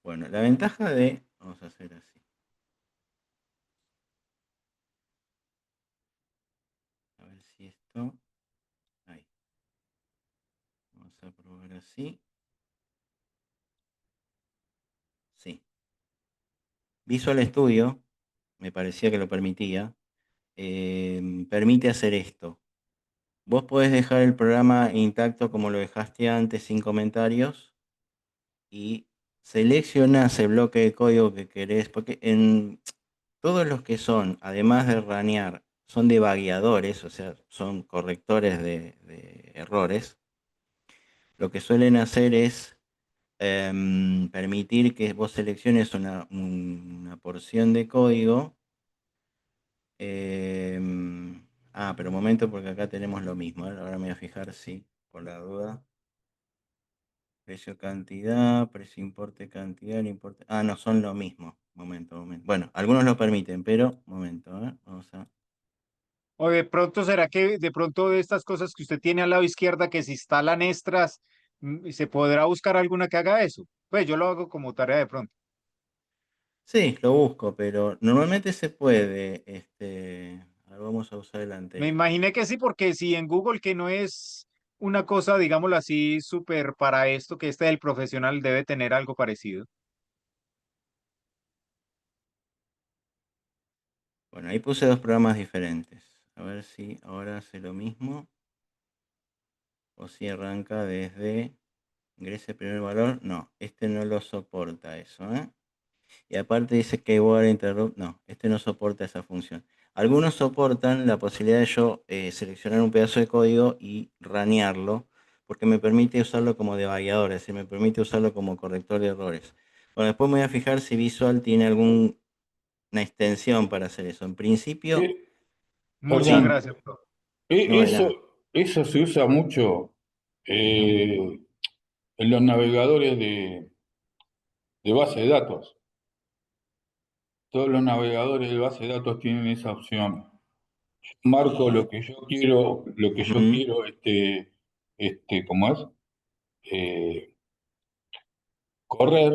Bueno, la ventaja de... Vamos a hacer así. A ver si esto... Ahí. Vamos a probar así. Sí. Visual Studio, me parecía que lo permitía, permite hacer esto. Vos podés dejar el programa intacto como lo dejaste antes, sin comentarios, y seleccionás el bloque de código que querés, porque todos los que son, además de ranear, son debagueadores, o sea, son correctores de errores, lo que suelen hacer es permitir que vos selecciones una porción de código. Pero un momento, porque acá tenemos lo mismo. Ahora me voy a fijar si, por la duda. Precio cantidad, precio importe cantidad, el importe. No, son lo mismo. Momento, momento. Bueno, algunos lo permiten, pero momento, vamos a. O de pronto, ¿será que de pronto de estas cosas que usted tiene al lado izquierda que se instalan extras, se podrá buscar alguna que haga eso? Pues yo lo hago como tarea de pronto. Sí, lo busco, pero normalmente se puede. Ahora vamos a usar el Me anterior. imaginé que sí, porque si en Google, que no es una cosa, digámoslo así, súper para esto, que este del profesional debe tener algo parecido. Bueno, ahí puse dos programas diferentes. A ver si ahora hace lo mismo. O si arranca desde ingrese el primer valor. No, este no lo soporta eso, ¿eh? Y aparte dice que igual interrupt. No, este no soporta esa función. Algunos soportan la posibilidad de yo seleccionar un pedazo de código y ranearlo, porque me permite usarlo como debuggador, es decir, me permite usarlo como corrector de errores. Bueno, después me voy a fijar si Visual tiene alguna extensión para hacer eso. En principio, Eh, Muchas Perdón, gracias, profe. no de eso, nada. eso se usa mucho en los navegadores de base de datos. Todos los navegadores de base de datos tienen esa opción. Marco lo que yo Ujú, quiero, ¿cómo es? Eh, correr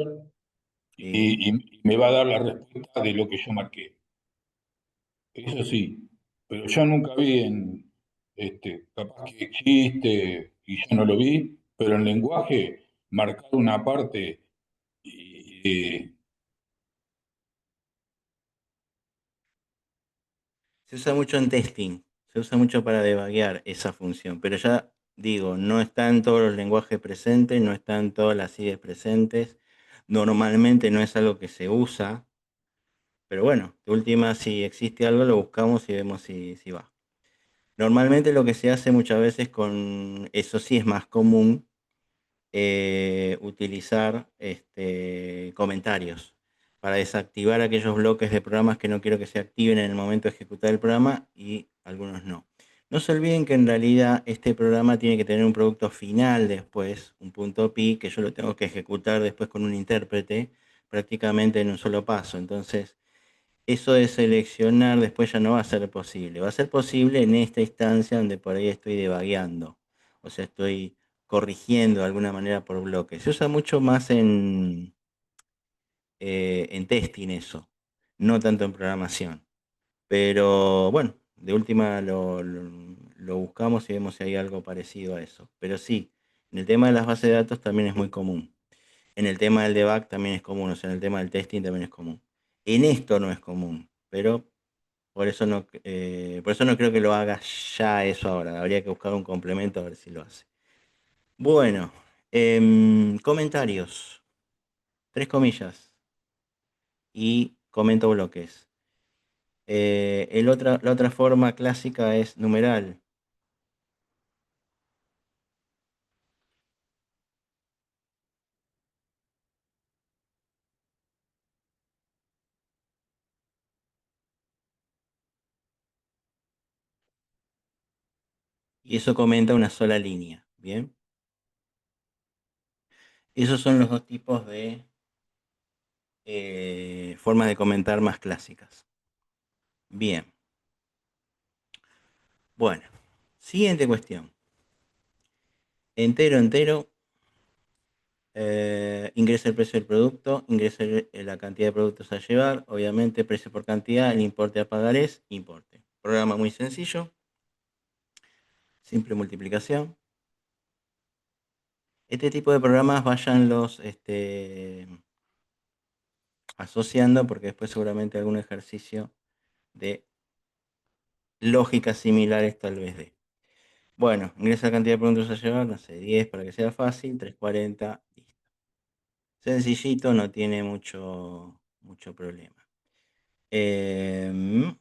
sí. y me va a dar la respuesta de lo que yo marqué. Eso sí, pero yo nunca vi capaz que existe y yo no lo vi, pero en lenguaje marcar una parte y, Se usa mucho en testing, se usa mucho para debuguear esa función, pero ya digo, no están todos los lenguajes presentes, no están todas las IDEs presentes, normalmente no es algo que se usa, pero bueno, de última si existe algo lo buscamos y vemos si va. Normalmente lo que se hace muchas veces con, eso sí es más común, utilizar comentarios para desactivar aquellos bloques de programas que no quiero que se activen en el momento de ejecutar el programa y algunos no. No se olviden que en realidad este programa tiene que tener un producto final después, un punto pi, que yo lo tengo que ejecutar después con un intérprete prácticamente en un solo paso. Entonces, eso de seleccionar después ya no va a ser posible. Va a ser posible en esta instancia donde por ahí estoy debagueando. O sea, estoy corrigiendo de alguna manera por bloques. Se usa mucho más en testing eso, no tanto en programación. Pero bueno, de última lo buscamos y vemos si hay algo parecido a eso. Pero sí, en el tema de las bases de datos también es muy común. En el tema del debug también es común. O sea, en el tema del testing también es común. En esto no es común, pero por eso no creo que lo haga ya eso ahora. Habría que buscar un complemento a ver si lo hace. Bueno, comentarios. Tres comillas. Y comento bloques. La otra forma clásica es numeral. Y eso comenta una sola línea. Bien. Esos son los dos tipos de formas de comentar más clásicas. Bien. Bueno. Siguiente cuestión. Entero, entero. Ingresa el precio del producto, ingresa la cantidad de productos a llevar, obviamente precio por cantidad, el importe a pagar es importe. Programa muy sencillo, simple multiplicación. Este tipo de programas vayanlos asociando porque después seguramente algún ejercicio de lógica similares tal vez de. Bueno, ingresa la cantidad de productos a llevar, no sé, 10 para que sea fácil, 340, listo. Sencillito, no tiene mucho problema. Bien.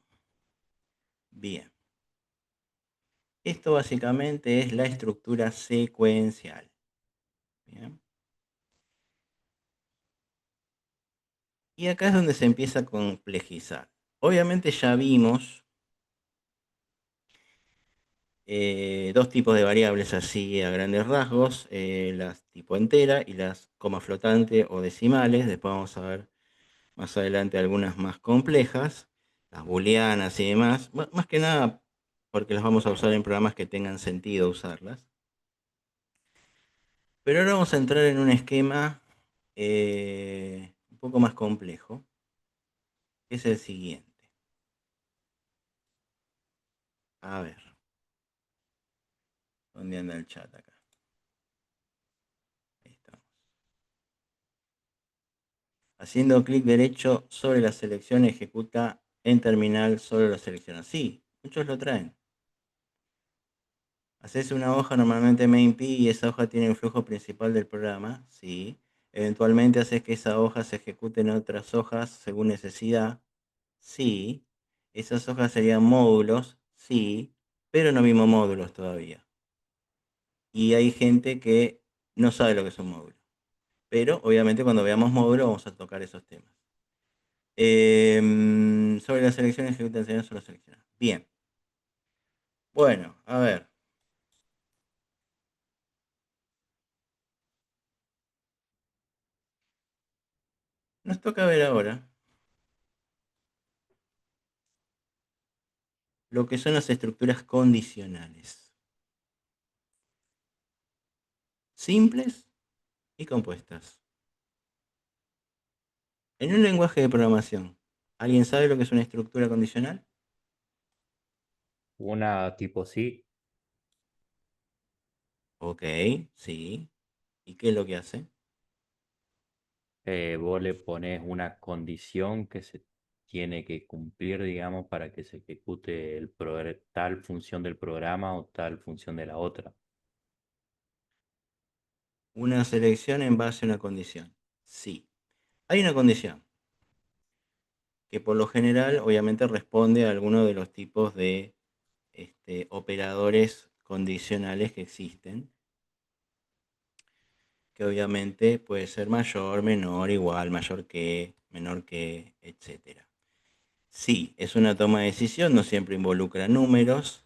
Esto básicamente es la estructura secuencial. Bien. Y acá es donde se empieza a complejizar. Obviamente ya vimos dos tipos de variables así a grandes rasgos, las tipo entera y las coma flotante o decimales. Después vamos a ver más adelante algunas más complejas, las booleanas y demás. Más que nada porque las vamos a usar en programas que tengan sentido usarlas. Pero ahora vamos a entrar en un esquema un poco más complejo, que es el siguiente. A ver, ¿dónde anda el chat acá? Ahí estamos. Haciendo clic derecho sobre la selección, ejecuta en terminal, solo lo selecciona. Sí, muchos lo traen. Haces una hoja, normalmente main.py, y esa hoja tiene el flujo principal del programa. Sí. Eventualmente haces que esa hoja se ejecute en otras hojas según necesidad. Sí. Esas hojas serían módulos. Sí. Pero no vimos módulos todavía. Y hay gente que no sabe lo que es un módulo. Pero obviamente cuando veamos módulos vamos a tocar esos temas. Sobre la selección, ejecuta enseñanza, solo selecciona. Bien. Bueno, a ver. Nos toca ver ahora lo que son las estructuras condicionales. Simples y compuestas. En un lenguaje de programación, ¿alguien sabe lo que es una estructura condicional? Una tipo sí, Ok, sí. ¿Y qué es lo que hace? vos le pones una condición que se tiene que cumplir, digamos, para que se ejecute tal función del programa o tal función de la otra. Una selección en base a una condición. Sí. Hay una condición que por lo general obviamente responde a alguno de los tipos de operadores condicionales que existen, que obviamente puede ser mayor, menor, igual, mayor que, menor que, etcétera. Sí, es una toma de decisión, no siempre involucra números,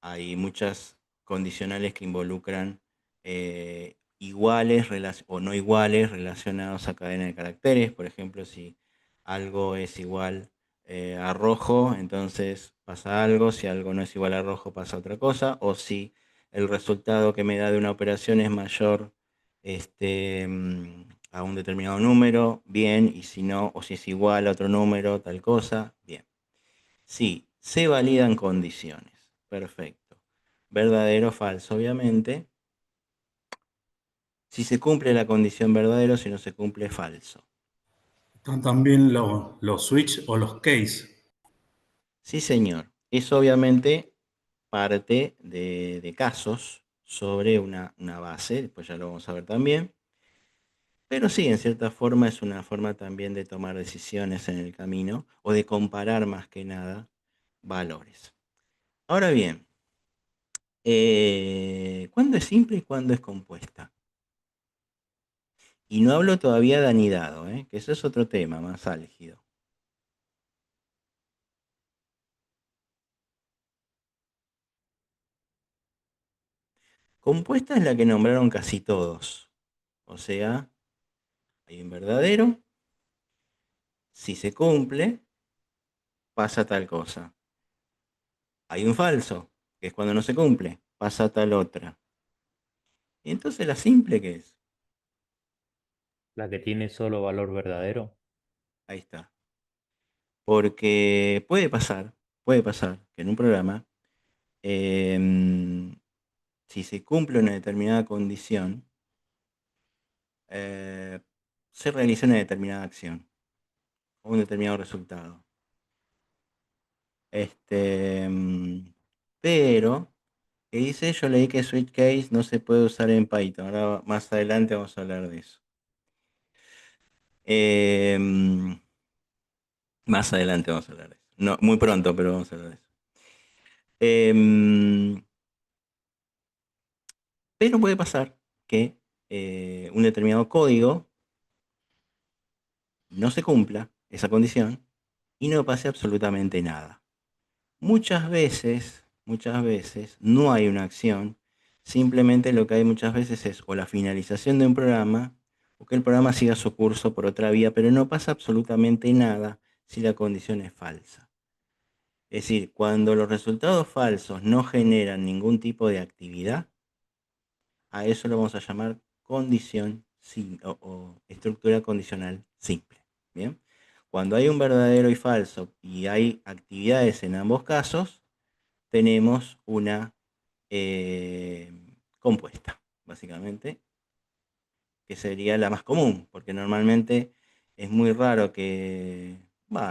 hay muchas condicionales que involucran iguales o no iguales relacionados a cadena de caracteres. Por ejemplo, si algo es igual a rojo, entonces pasa algo. Si algo no es igual a rojo, pasa otra cosa. O si el resultado que me da de una operación es mayor a un determinado número, bien. Y si no, o si es igual a otro número, tal cosa, bien. Sí, se validan condiciones. Perfecto. Verdadero o falso, obviamente. Si se cumple la condición verdadero, si no se cumple falso. Están también los switch o los case. Sí, señor. Es obviamente parte de casos sobre una base, después ya lo vamos a ver también. Pero sí, en cierta forma es una forma también de tomar decisiones en el camino o de comparar más que nada valores. Ahora bien, ¿cuándo es simple y cuándo es compuesta? Y no hablo todavía de anidado, que eso es otro tema más álgido. Compuesta es la que nombraron casi todos. O sea, hay un verdadero, si se cumple, pasa tal cosa. Hay un falso, que es cuando no se cumple, pasa tal otra. Y entonces la simple, ¿qué es? La que tiene solo valor verdadero. Ahí está. Porque puede pasar que en un programa, si se cumple una determinada condición, eh, se realiza una determinada acción o un determinado resultado. Pero, ¿qué dice? Yo leí que switch case no se puede usar en Python. Ahora más adelante vamos a hablar de eso. Más adelante vamos a hablar de eso. No, muy pronto, pero vamos a hablar de eso. Em, pero puede pasar que un determinado código no se cumpla esa condición y no pase absolutamente nada. Muchas veces no hay una acción, simplemente lo que hay muchas veces es o la finalización de un programa o que el programa siga su curso por otra vía, pero no pasa absolutamente nada si la condición es falsa. Es decir, cuando los resultados falsos no generan ningún tipo de actividad, a eso lo vamos a llamar condición o estructura condicional simple. ¿Bien? Cuando hay un verdadero y falso y hay actividades en ambos casos, tenemos una eh, compuesta, básicamente, que sería la más común, porque normalmente es muy raro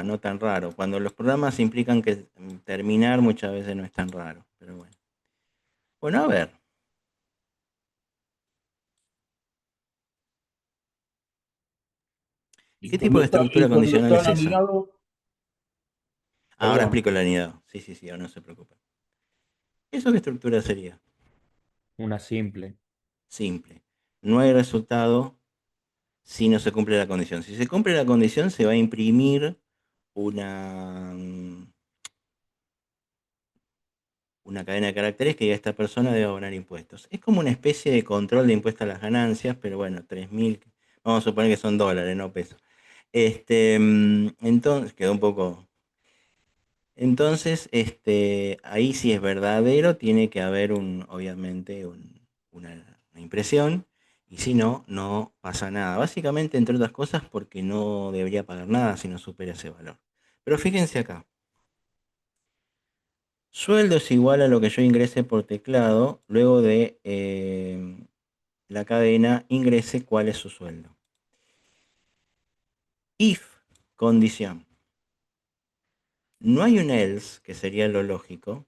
no tan raro, cuando los programas implican que terminar muchas veces no es tan raro, pero bueno. Bueno, a ver, ¿y Y qué tipo de estructura cuando condicional están es esa? anidados, Ahora perdón, explico el anidado. Sí, sí, sí, ahora no se preocupen. ¿Eso qué estructura sería? Una simple. Simple. No hay resultado si no se cumple la condición. Si se cumple la condición, se va a imprimir una, una cadena de caracteres que diga esta persona debe abonar impuestos. Es como una especie de control de impuestos a las ganancias, pero bueno, 3.000, vamos a suponer que son dólares, no pesos. Entonces, quedó un poco. Entonces, ahí si es verdadero, tiene que haber obviamente una impresión, y si no, no pasa nada. Básicamente, entre otras cosas, porque no debería pagar nada si no supera ese valor. Pero fíjense acá, sueldo es igual a lo que yo ingrese por teclado, luego de la cadena ingrese cuál es su sueldo. If, condición. No hay un else, que sería lo lógico,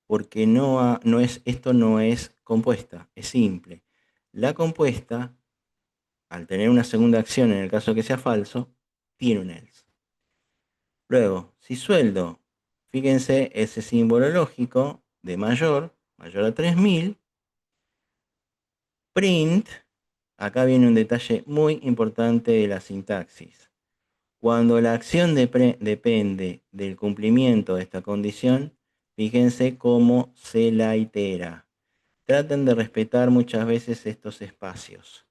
porque esto no es compuesta, es simple. La compuesta, al tener una segunda acción en el caso que sea falso, tiene un else. Luego, si sueldo, fíjense ese símbolo lógico de mayor a 3.000, print, acá viene un detalle muy importante de la sintaxis. Cuando la acción depende del cumplimiento de esta condición, fíjense cómo se la itera. Traten de respetar muchas veces estos espacios.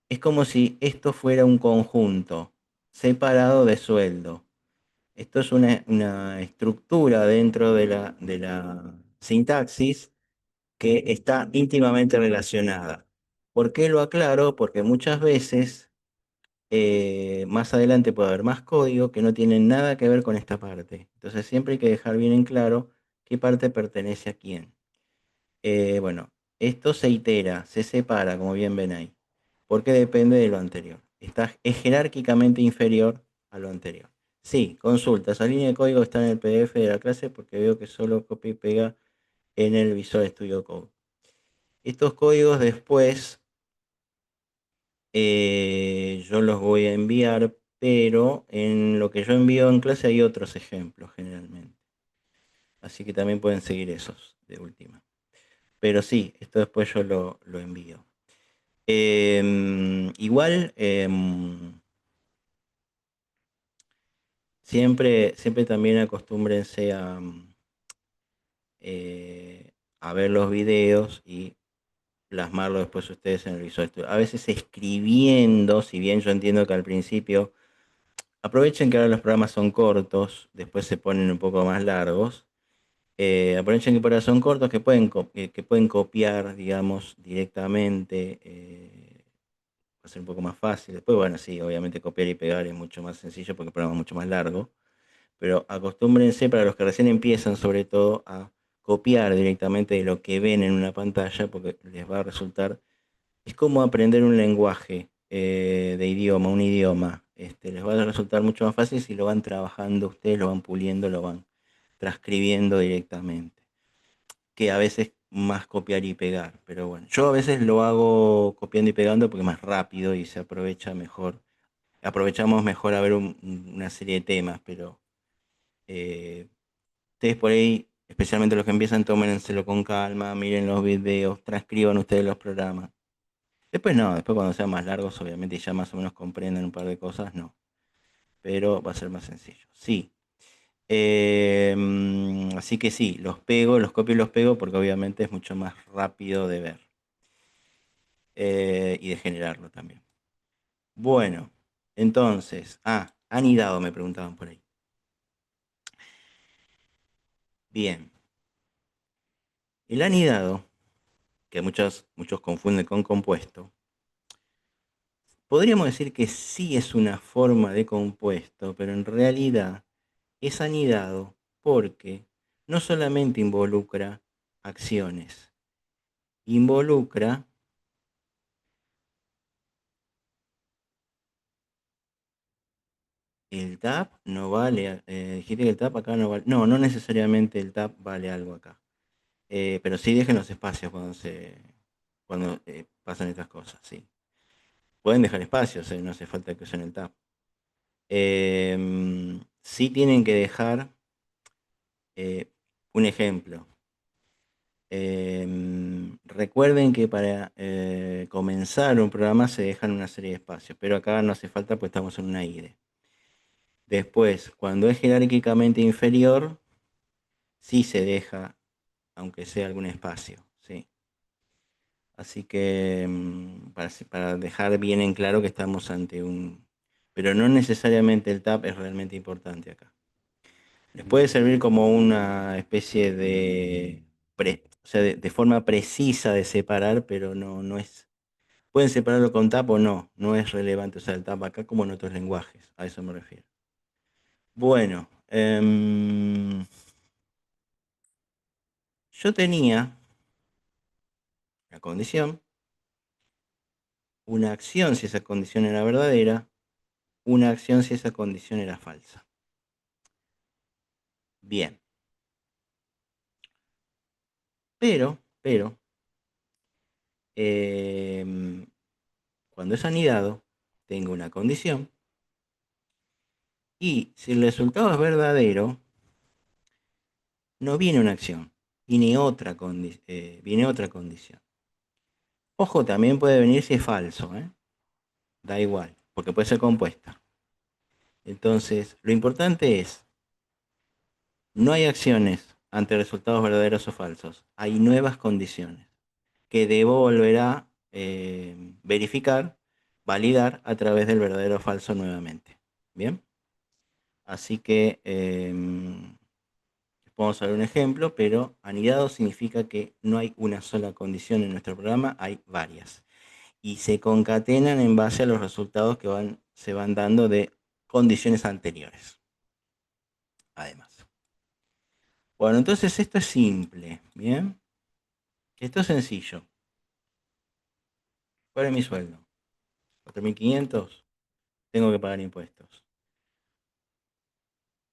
Es como si esto fuera un conjunto separado de sueldo. Esto es una estructura dentro de la sintaxis que está íntimamente relacionada. ¿Por qué lo aclaro? Porque muchas veces más adelante puede haber más código que no tienen nada que ver con esta parte. Entonces siempre hay que dejar bien en claro qué parte pertenece a quién. Bueno, esto se itera, se separa, como bien ven ahí, porque depende de lo anterior. Es jerárquicamente inferior a lo anterior. Sí, consulta, esa línea de código está en el PDF de la clase porque veo que solo copia y pega en el Visual Studio Code. Estos códigos después yo los voy a enviar, pero en lo que yo envío en clase hay otros ejemplos generalmente. Así que también pueden seguir esos de última. Pero sí, esto después yo lo envío. Igual, siempre también acostúmbrense a ver los videos y plasmarlo después ustedes en el Visual Studio. A veces escribiendo, si bien yo entiendo que al principio, aprovechen que ahora los programas son cortos, después se ponen un poco más largos. Aprovechen que por ahora son cortos, que pueden copiar, digamos, directamente. Va a ser un poco más fácil. Después, bueno, sí, obviamente copiar y pegar es mucho más sencillo porque el programa es mucho más largo. Pero acostúmbrense, para los que recién empiezan, sobre todo, a copiar directamente de lo que ven en una pantalla, porque les va a resultar. Es como aprender un lenguaje de idioma, un idioma. Les va a resultar mucho más fácil si lo van trabajando ustedes, lo van puliendo, lo van transcribiendo directamente, que a veces más copiar y pegar. Pero bueno, yo a veces lo hago copiando y pegando porque es más rápido y se aprovecha mejor aprovechamos mejor a ver una serie de temas, pero ustedes por ahí, especialmente los que empiezan, tómenselo con calma, miren los videos, transcriban ustedes los programas. Después no, después cuando sean más largos, obviamente, y ya más o menos comprendan un par de cosas, no. Pero va a ser más sencillo. Sí. Así que sí, los pego, los copio y los pego porque obviamente es mucho más rápido de ver. Y de generarlo también. Bueno, entonces, anidado me preguntaban por ahí. Bien. El anidado, que muchos confunden con compuesto, podríamos decir que sí es una forma de compuesto, pero en realidad es anidado porque no solamente involucra acciones, involucra el tab no vale, dijiste que el tab acá no vale, no necesariamente el tab vale algo acá, pero sí dejen los espacios cuando pasan estas cosas, sí. Pueden dejar espacios, no hace falta que usen el tab. Sí tienen que dejar un ejemplo. Recuerden que para comenzar un programa se dejan una serie de espacios, pero acá no hace falta pues estamos en una IDE. Después, cuando es jerárquicamente inferior, sí se deja, aunque sea algún espacio, ¿sí? Así que para dejar bien en claro que estamos ante un... Pero no necesariamente el tab es realmente importante acá. Les puede servir como una especie de... o sea, de forma precisa de separar, pero no es... Pueden separarlo con tab o no es relevante usar el tab acá como en otros lenguajes, a eso me refiero. Bueno, yo tenía la condición, una acción si esa condición era verdadera, una acción si esa condición era falsa. Bien. Pero, cuando es anidado, tengo una condición y si el resultado es verdadero, no viene una acción, viene otra condición. Ojo, también puede venir si es falso, da igual, porque puede ser compuesta. Entonces, lo importante es, no hay acciones ante resultados verdaderos o falsos, hay nuevas condiciones que debo volver a verificar, validar a través del verdadero o falso nuevamente. Bien, así que podemos ver un ejemplo, pero anidado significa que no hay una sola condición en nuestro programa, hay varias. Y se concatenan en base a los resultados que se van dando de condiciones anteriores. Además. Bueno, entonces esto es simple, ¿bien? Esto es sencillo. ¿Cuál es mi sueldo? 4.500. Tengo que pagar impuestos.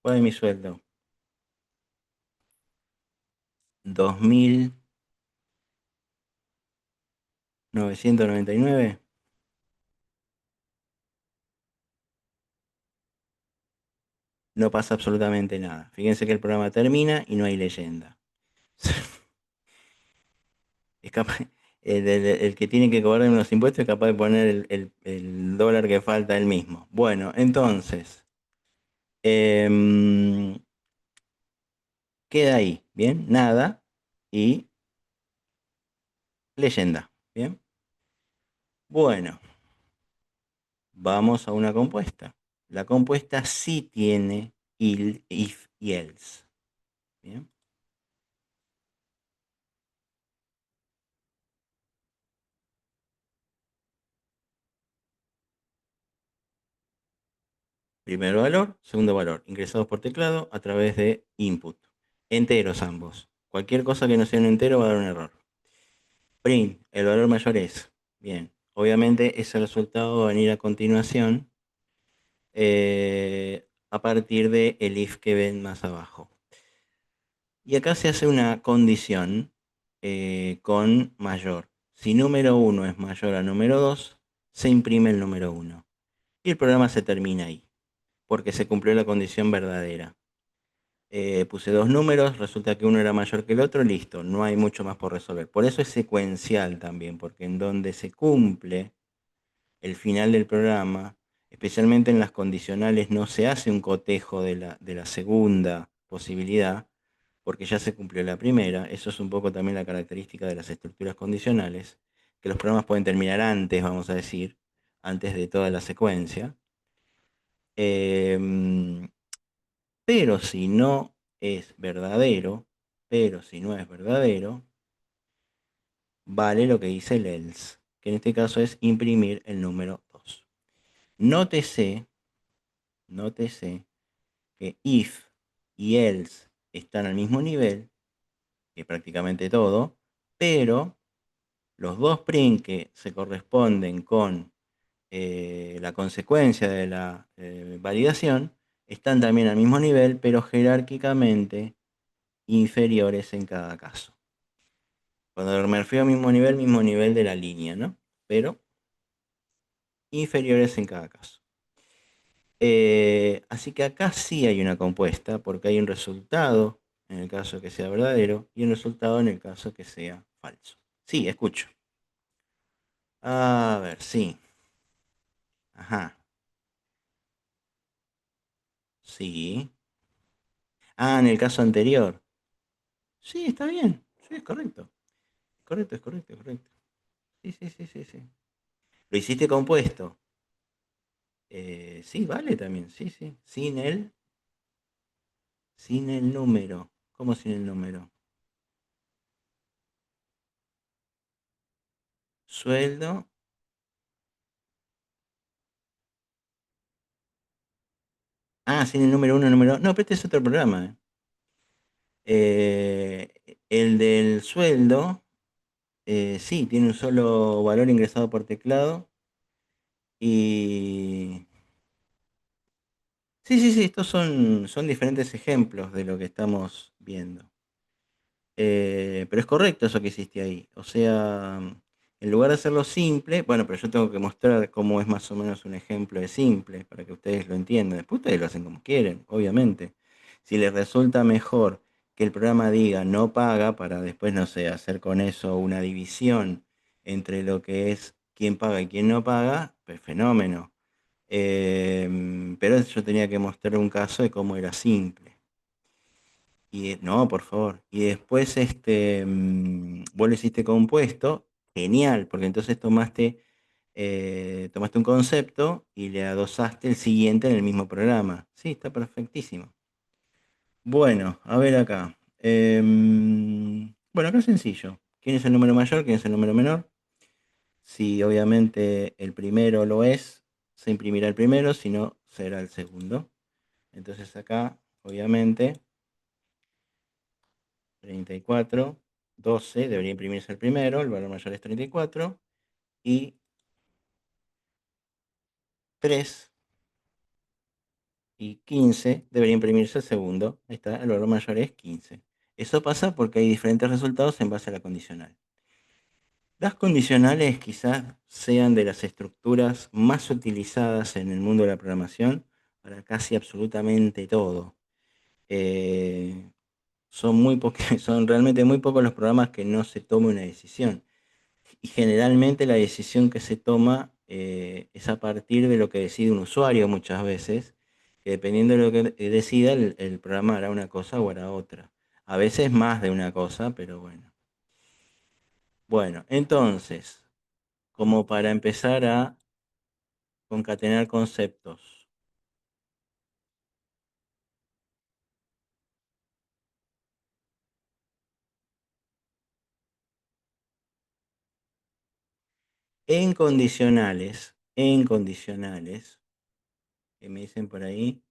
¿Cuál es mi sueldo? 2.999. No pasa absolutamente nada. Fíjense que el programa termina y no hay leyenda. Es capaz, el que tiene que cobrar unos impuestos es capaz de poner el dólar que falta él mismo. Bueno, entonces, queda ahí, ¿bien? Nada y leyenda, ¿bien? Bueno, vamos a una compuesta. La compuesta sí tiene if y else, ¿bien? Primer valor, segundo valor, ingresados por teclado a través de input. Enteros ambos. Cualquier cosa que no sea un entero va a dar un error. Print, el valor mayor es. Bien, obviamente ese resultado va a venir a continuación a partir del if que ven más abajo. Y acá se hace una condición con mayor. Si número 1 es mayor a número 2, se imprime el número 1. y el programa se termina ahí, porque se cumplió la condición verdadera. Puse dos números, resulta que uno era mayor que el otro, listo, no hay mucho más por resolver. Por eso es secuencial también, porque en donde se cumple el final del programa, especialmente en las condicionales, no se hace un cotejo de la segunda posibilidad, porque ya se cumplió la primera. Eso es un poco también la característica de las estructuras condicionales, que los programas pueden terminar antes, vamos a decir, antes de toda la secuencia. Em, pero si no es verdadero, pero si no es verdadero, vale lo que dice el else, que en este caso es imprimir el número 2. Nótese, nótese que if y else están al mismo nivel que prácticamente todo, pero los dos print que se corresponden con la consecuencia de la validación están también al mismo nivel, pero jerárquicamente inferiores en cada caso. Cuando me refiero a mismo nivel de la línea, ¿no? Pero inferiores en cada caso. Así que acá sí hay una compuesta, porque hay un resultado en el caso que sea verdadero y un resultado en el caso que sea falso. Sí, escucho. A ver, sí. Ajá. Sí. Ah, en el caso anterior. Sí, está bien. Sí, es correcto. Correcto, es correcto, es correcto. Sí, sí, sí, sí, sí. Lo hiciste compuesto. Sí, vale también. Sí, sí. Sin el número. ¿Cómo sin el número? Sueldo. Ah, sin el número uno, número dos. No, pero este es otro programa. El del sueldo, sí, tiene un solo valor ingresado por teclado. Y... Sí, sí, sí, estos son diferentes ejemplos de lo que estamos viendo. Pero es correcto eso que hiciste ahí. O sea, en lugar de hacerlo simple, bueno, pero yo tengo que mostrar cómo es más o menos un ejemplo de simple para que ustedes lo entiendan. Después ustedes lo hacen como quieren, obviamente. Si les resulta mejor que el programa diga no paga para después, no sé, hacer con eso una división entre lo que es quién paga y quién no paga, pues fenómeno. Pero yo tenía que mostrar un caso de cómo era simple. Y no, por favor. Y después vos lo hiciste compuesto, genial, porque entonces tomaste un concepto y le adosaste el siguiente en el mismo programa. Sí, está perfectísimo. Bueno, a ver acá. Bueno, acá es sencillo. ¿Quién es el número mayor? ¿Quién es el número menor? Si obviamente el primero lo es, se imprimirá el primero, si no, será el segundo. Entonces acá, obviamente, 34, 12, debería imprimirse el primero, el valor mayor es 34, y 3 y 15 debería imprimirse el segundo. Ahí está, el valor mayor es 15. Eso pasa porque hay diferentes resultados en base a la condicional. Las condicionales quizás sean de las estructuras más utilizadas en el mundo de la programación para casi absolutamente todo. Eh, son realmente muy pocos los programas que no se tome una decisión. Y generalmente la decisión que se toma es a partir de lo que decide un usuario muchas veces, que dependiendo de lo que decida, el programa hará una cosa o hará otra. A veces más de una cosa, pero bueno. Bueno, entonces, como para empezar a concatenar conceptos. En condicionales, que me dicen por ahí,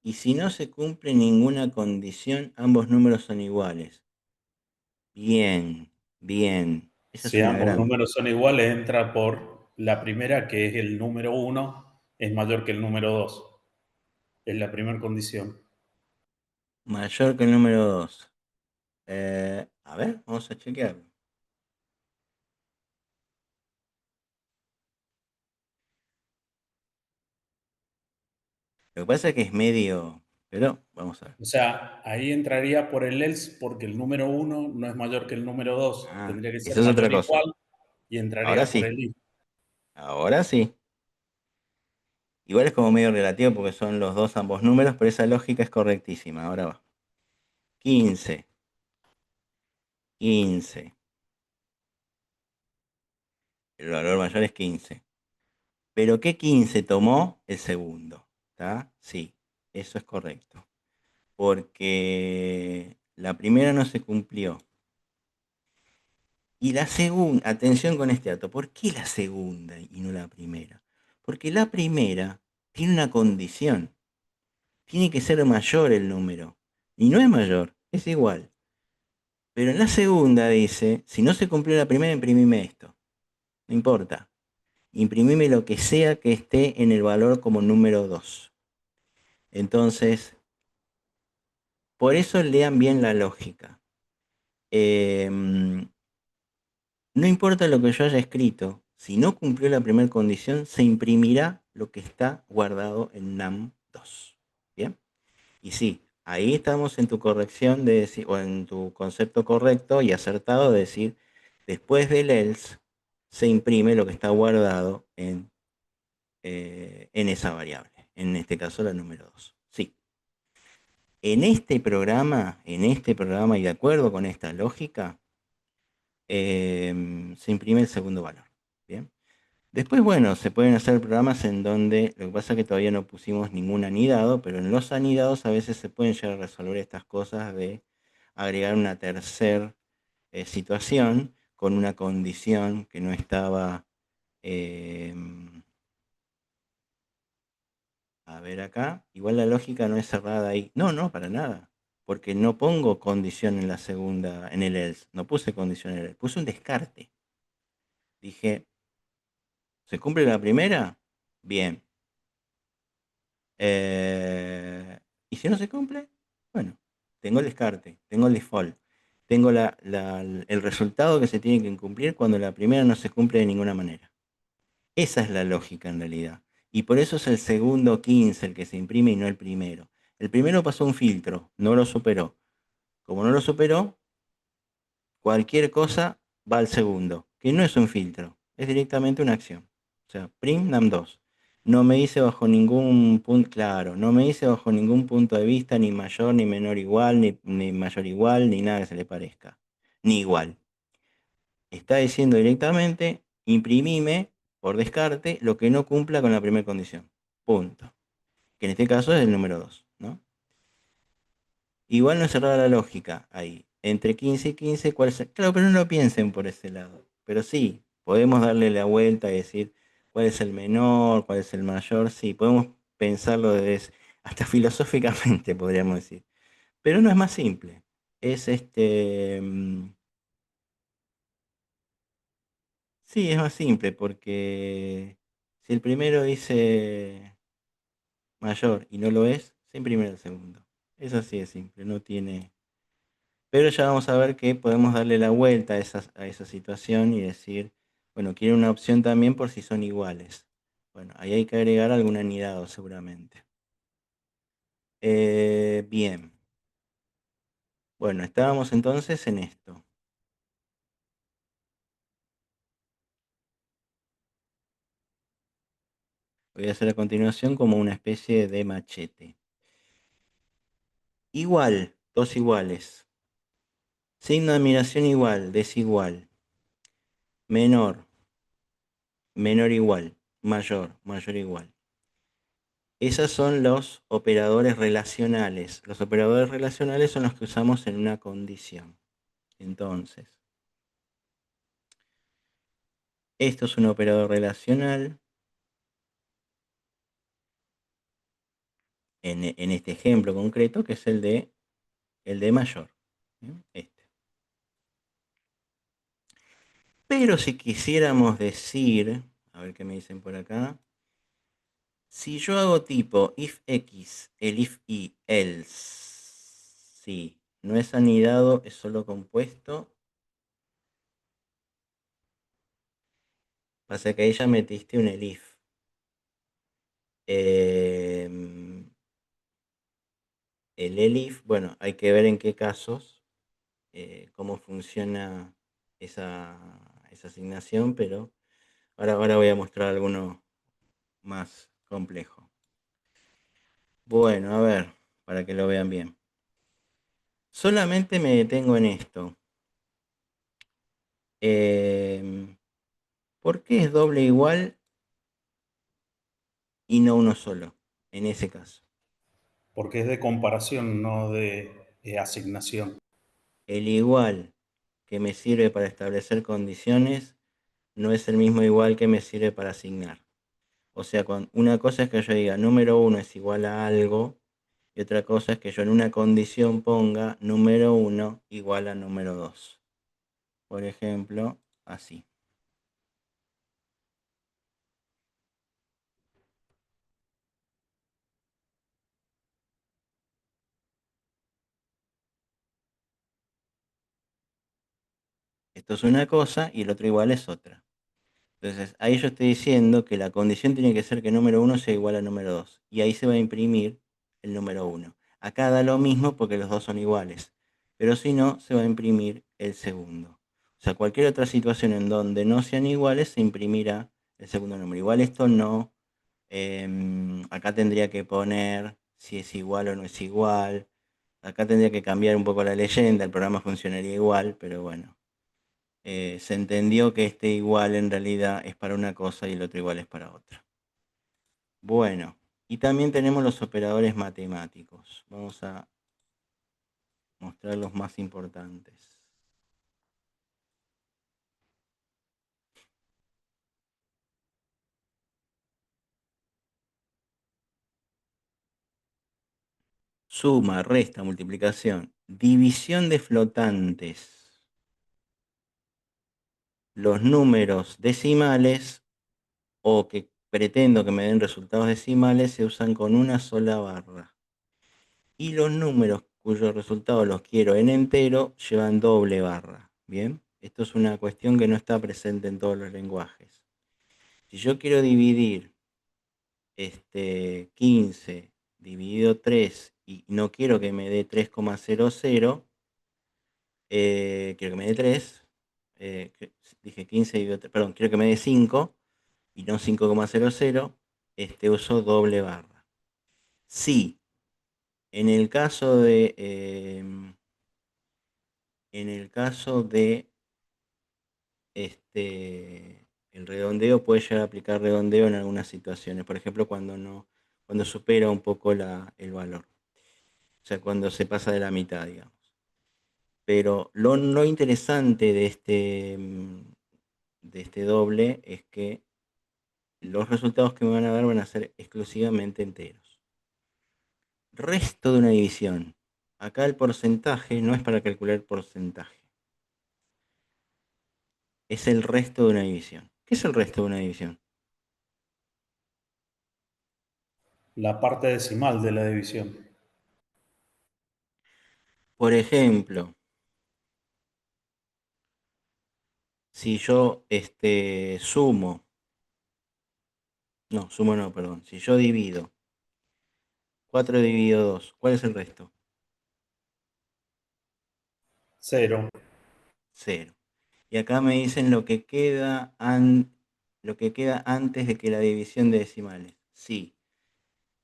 y si no se cumple ninguna condición, ambos números son iguales. Bien, bien. Esa es Si una ambos gran. números son iguales, entra por la primera, que es el número uno, es mayor que el número 2. Es la primera condición. Mayor que el número 2. A ver, vamos a chequear. Lo que pasa es que es medio... Pero vamos a ver. O sea, ahí entraría por el else porque el número 1 no es mayor que el número 2. Ah, Tendría que ser esa es otra mayor o cosa. igual y Ahora entraría por sí. el if. Ahora sí. Igual es como medio relativo porque son los dos ambos números, pero esa lógica es correctísima. Ahora va. 15. 15. El valor mayor es 15. Pero ¿qué 15 tomó el segundo? ¿Está? Sí, eso es correcto. Porque la primera no se cumplió. Y la segunda, atención con este dato, ¿por qué la segunda y no la primera? Porque la primera tiene una condición. Tiene que ser mayor el número. Y no es mayor, es igual. Pero en la segunda dice, si no se cumplió la primera, imprimime esto. No importa. Imprimime lo que sea que esté en el valor como número 2. Entonces, por eso lean bien la lógica. No importa lo que yo haya escrito, si no cumplió la primera condición, se imprimirá lo que está guardado en NAM2. ¿Bien? Y sí, ahí estamos en tu corrección de decir, o en tu concepto correcto y acertado de decir, después del else se imprime lo que está guardado en esa variable. En este caso la número 2. Sí. En este programa y de acuerdo con esta lógica, se imprime el segundo valor. Bien. Después, bueno, se pueden hacer programas en donde, lo que pasa es que todavía no pusimos ningún anidado, pero en los anidados a veces se pueden llegar a resolver estas cosas de agregar una tercera situación con una condición que no estaba, eh, a ver acá, igual la lógica no es cerrada ahí. No, no, para nada, porque no pongo condición en la segunda, en el else, no puse condición en el else, puse un descarte. Dije, ¿se cumple la primera? Bien. Y si no se cumple, bueno, tengo el descarte, tengo el default, tengo el resultado que se tiene que cumplir cuando la primera no se cumple de ninguna manera. Esa es la lógica en realidad. Y por eso es el segundo 15 el que se imprime y no el primero. El primero pasó un filtro, no lo superó. Como no lo superó, cualquier cosa va al segundo, que no es un filtro, es directamente una acción. O sea, prim num2. No me dice bajo ningún punto, claro, no me dice bajo ningún punto de vista ni mayor, ni menor igual, ni mayor igual, ni nada que se le parezca. Ni igual. Está diciendo directamente, imprimime por descarte lo que no cumpla con la primera condición. Punto. Que en este caso es el número 2, ¿no? Igual no es cerrada la lógica ahí. Entre 15 y 15, ¿cuál es el? Claro, pero no lo piensen por ese lado. Pero sí, podemos darle la vuelta y decir cuál es el menor, cuál es el mayor. Sí, podemos pensarlo hasta filosóficamente, podríamos decir. Pero no es más simple. Es sí, es más simple porque si el primero dice mayor y no lo es, se imprime el segundo. Es así de simple, no tiene... Pero ya vamos a ver que podemos darle la vuelta a esa situación y decir, bueno, quiero una opción también por si son iguales. Bueno, ahí hay que agregar algún anidado seguramente. Bien. Bueno, estábamos entonces en esto. Voy a hacer a continuación como una especie de machete. Igual, dos iguales. Signo de admiración igual, desigual. Menor, menor igual. Mayor, mayor igual. Esos son los operadores relacionales. Los operadores relacionales son los que usamos en una condición. Entonces, esto es un operador relacional. En este ejemplo concreto, que es el de mayor. ¿Bien? Este. Pero si quisiéramos decir, a ver qué me dicen por acá. Si yo hago tipo if x, el if y else, sí, no es anidado, es solo compuesto. Pasa que ahí ya metiste un elif. El ELIF, bueno, hay que ver en qué casos, cómo funciona esa asignación, pero ahora voy a mostrar alguno más complejo. Bueno, a ver, para que lo vean bien. Solamente me detengo en esto. ¿Por qué es doble igual y no uno solo, en ese caso? Porque es de comparación, no de asignación. El igual que me sirve para establecer condiciones no es el mismo igual que me sirve para asignar. O sea, una cosa es que yo diga número 1 es igual a algo y otra cosa es que yo en una condición ponga número 1 igual a número 2. Por ejemplo, así. Esto es una cosa y el otro igual es otra. Entonces, ahí yo estoy diciendo que la condición tiene que ser que número 1 sea igual a número 2. Y ahí se va a imprimir el número 1. Acá da lo mismo porque los dos son iguales. Pero si no, se va a imprimir el segundo. O sea, cualquier otra situación en donde no sean iguales, se imprimirá el segundo número. Igual esto no. Acá tendría que poner si es igual o no es igual. Acá tendría que cambiar un poco la leyenda. El programa funcionaría igual, pero bueno. Se entendió que este igual en realidad es para una cosa y el otro igual es para otra. Bueno, y también tenemos los operadores matemáticos. Vamos a mostrar los más importantes. Suma, resta, multiplicación, división de flotantes. Los números decimales o que pretendo que me den resultados decimales se usan con una sola barra. Y los números cuyos resultados los quiero en entero llevan doble barra. Bien, esto es una cuestión que no está presente en todos los lenguajes. Si yo quiero dividir 15 dividido 3 y no quiero que me dé 3,00, quiero que me dé 3, dije 15 dividido 3, perdón, quiero que me dé 5 y no 5,00, uso doble barra. Si en el caso de el redondeo, puede llegar a aplicar redondeo en algunas situaciones, por ejemplo cuando supera un poco el valor, o sea, cuando se pasa de la mitad, digamos. Pero lo interesante de este doble es que los resultados que me van a dar van a ser exclusivamente enteros. Resto de una división. Acá el porcentaje no es para calcular el porcentaje, es el resto de una división. ¿Qué es el resto de una división? La parte decimal de la división. Por ejemplo, si yo perdón, si yo divido 4 dividido 2, ¿cuál es el resto? 0. 0. Y acá me dicen lo que queda antes de que la división de decimales. Sí,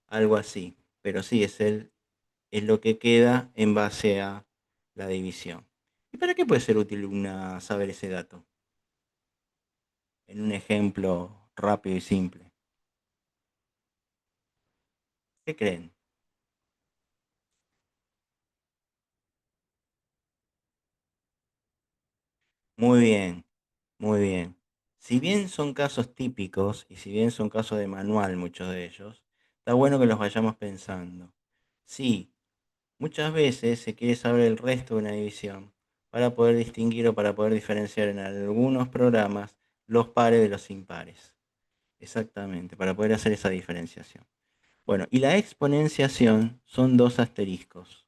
algo así. Pero sí, es lo que queda en base a la división. ¿Y para qué puede ser útil saber ese dato? En un ejemplo rápido y simple. ¿Qué creen? Muy bien, muy bien. Si bien son casos típicos y si bien son casos de manual muchos de ellos, está bueno que los vayamos pensando. Sí, muchas veces se quiere saber el resto de una división para poder distinguir o para poder diferenciar en algunos programas los pares de los impares. Exactamente, para poder hacer esa diferenciación. Bueno, y la exponenciación son dos asteriscos.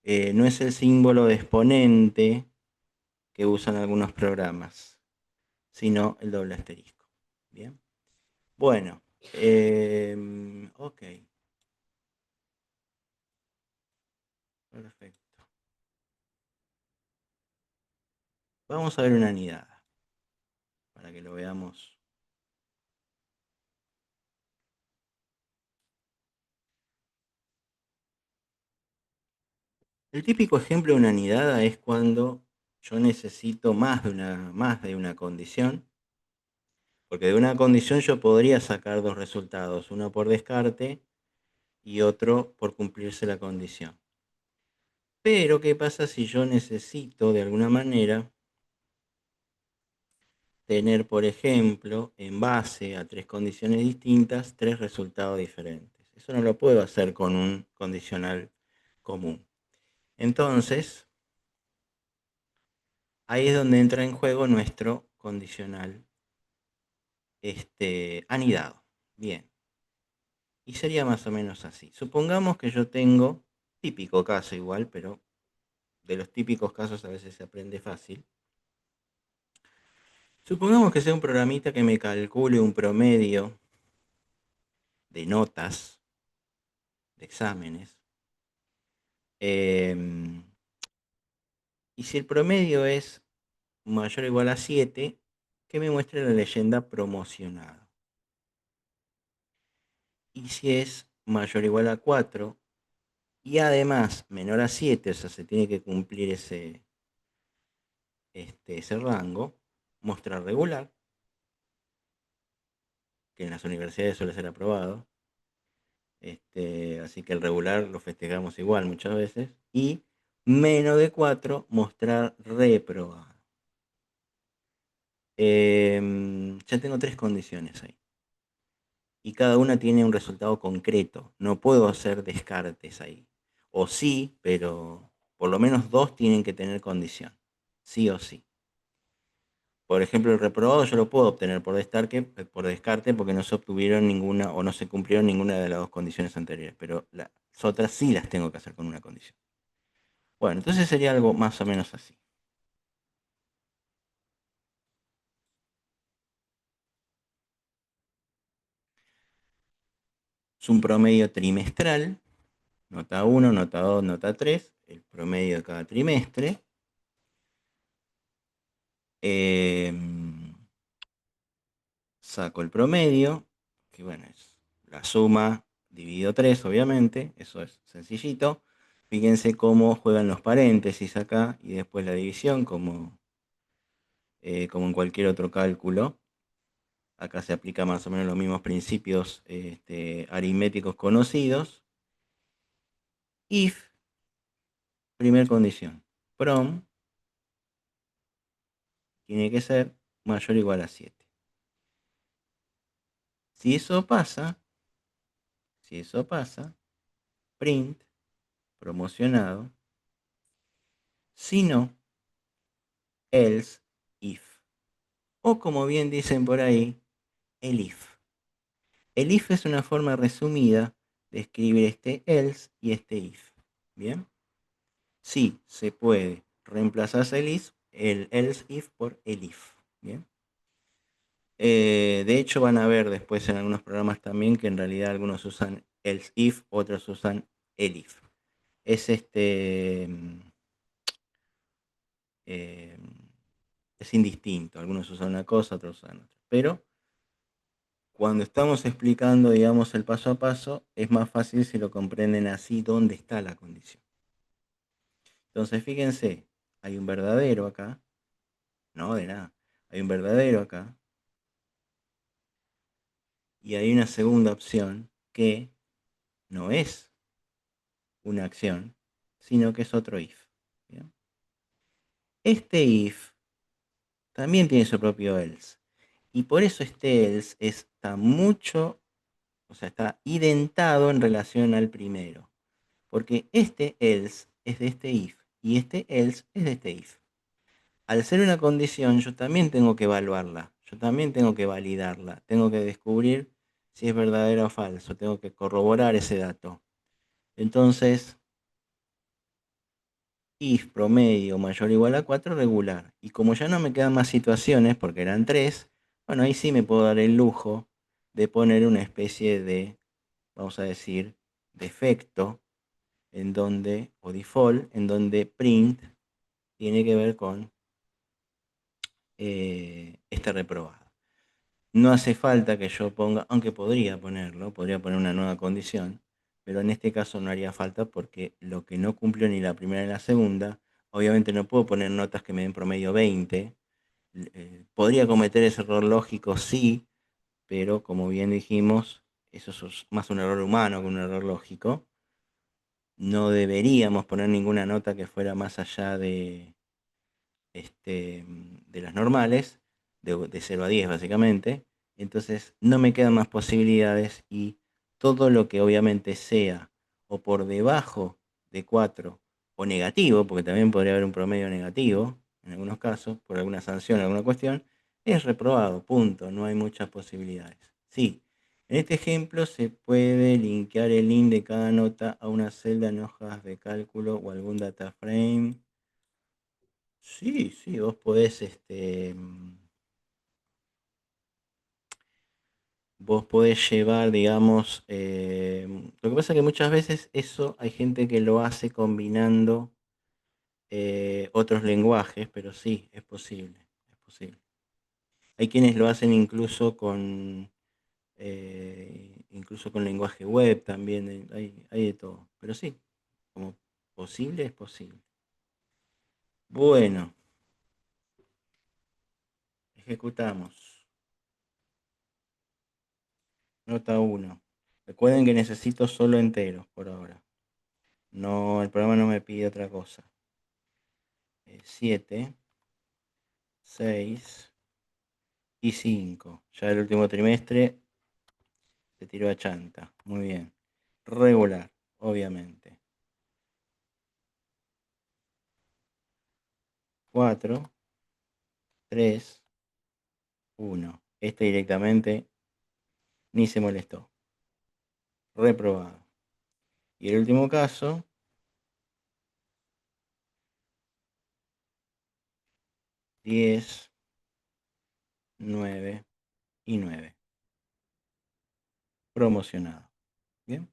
No es el símbolo de exponente que usan algunos programas, sino el doble asterisco. Bien. Bueno, ok. Perfecto. Vamos a ver una anidada, para que lo veamos. El típico ejemplo de una anidada es cuando yo necesito más de una condición, porque de una condición yo podría sacar dos resultados, uno por descarte y otro por cumplirse la condición. Pero, ¿qué pasa si yo necesito de alguna manera tener, por ejemplo, en base a tres condiciones distintas, tres resultados diferentes? Eso no lo puedo hacer con un condicional común. Entonces, ahí es donde entra en juego nuestro condicional anidado. Bien. Y sería más o menos así. Supongamos que yo tengo, típico caso igual, pero de los típicos casos a veces se aprende fácil. Supongamos que sea un programita que me calcule un promedio de notas, de exámenes. Y si el promedio es mayor o igual a 7, que me muestre la leyenda promocionado. Y si es mayor o igual a 4 y además menor a 7, o sea, se tiene que cumplir ese rango, mostrar regular, que en las universidades suele ser aprobado. Así que el regular lo festejamos igual muchas veces. Y menos de 4, mostrar reprobado. Ya tengo tres condiciones ahí. Y cada una tiene un resultado concreto. No puedo hacer descartes ahí. O sí, pero por lo menos dos tienen que tener condición. Sí o sí. Por ejemplo, el reprobado yo lo puedo obtener por descarte porque no se obtuvieron ninguna o no se cumplieron ninguna de las dos condiciones anteriores, pero las otras sí las tengo que hacer con una condición. Bueno, entonces sería algo más o menos así. Es un promedio trimestral, nota 1, nota 2, nota 3, el promedio de cada trimestre. Saco el promedio, que bueno, es la suma dividido 3, obviamente, eso es sencillito. Fíjense cómo juegan los paréntesis acá y después la división, como en cualquier otro cálculo. Acá se aplica más o menos los mismos principios aritméticos conocidos. If, primer condición, prom tiene que ser mayor o igual a 7. Si eso pasa, print, promocionado, si no, else, if. O como bien dicen por ahí, el if. El if es una forma resumida de escribir este else y este if. ¿Bien? Sí, se puede reemplazarse el else if por el if. ¿Bien? De hecho van a ver después en algunos programas también que en realidad algunos usan else if, otros usan el if. Es es indistinto. Algunos usan una cosa, otros usan otra. Pero cuando estamos explicando, digamos, el paso a paso, es más fácil si lo comprenden así dónde está la condición. Entonces, fíjense, hay un verdadero acá. No, de nada. Hay un verdadero acá. Y hay una segunda opción que no es una acción, sino que es otro if. ¿Bien? Este if también tiene su propio else. Y por eso este else está está identado en relación al primero. Porque este else es de este if y este else es de este if. Al ser una condición, yo también tengo que evaluarla, yo también tengo que validarla, tengo que descubrir si es verdadero o falso, tengo que corroborar ese dato. Entonces, if promedio mayor o igual a 4, regular. Y como ya no me quedan más situaciones, porque eran 3, bueno, ahí sí me puedo dar el lujo de poner una especie de, vamos a decir, defecto en donde, o default, en donde print tiene que ver con este reprobado. No hace falta que yo ponga, aunque podría ponerlo, podría poner una nueva condición, pero en este caso no haría falta porque lo que no cumplió ni la primera ni la segunda, obviamente no puedo poner notas que me den promedio 20. Podría cometer ese error lógico, sí, pero como bien dijimos, eso es más un error humano que un error lógico. No deberíamos poner ninguna nota que fuera más allá de las normales, de 0 a 10 básicamente. Entonces no me quedan más posibilidades y todo lo que obviamente sea o por debajo de 4 o negativo, porque también podría haber un promedio negativo en algunos casos, por alguna sanción, alguna cuestión, es reprobado, punto, no hay muchas posibilidades. Sí, en este ejemplo se puede linkear el link de cada nota a una celda en hojas de cálculo o algún data frame. Sí, sí, vos podés, vos podés llevar, digamos, lo que pasa es que muchas veces eso hay gente que lo hace combinando otros lenguajes, pero sí, es posible, es posible. Hay quienes lo hacen incluso con lenguaje web también, hay de todo, pero sí, como posible es posible. Bueno, ejecutamos. Nota 1. Recuerden que necesito solo enteros por ahora. No, el programa no me pide otra cosa. 7, 6 y 5. Ya el último trimestre se tiró a chanta. Muy bien. Regular, obviamente. 4, 3, 1. Este directamente ni se molestó. Reprobado. Y el último caso, 10, 9 y 9. Promocionado. Bien.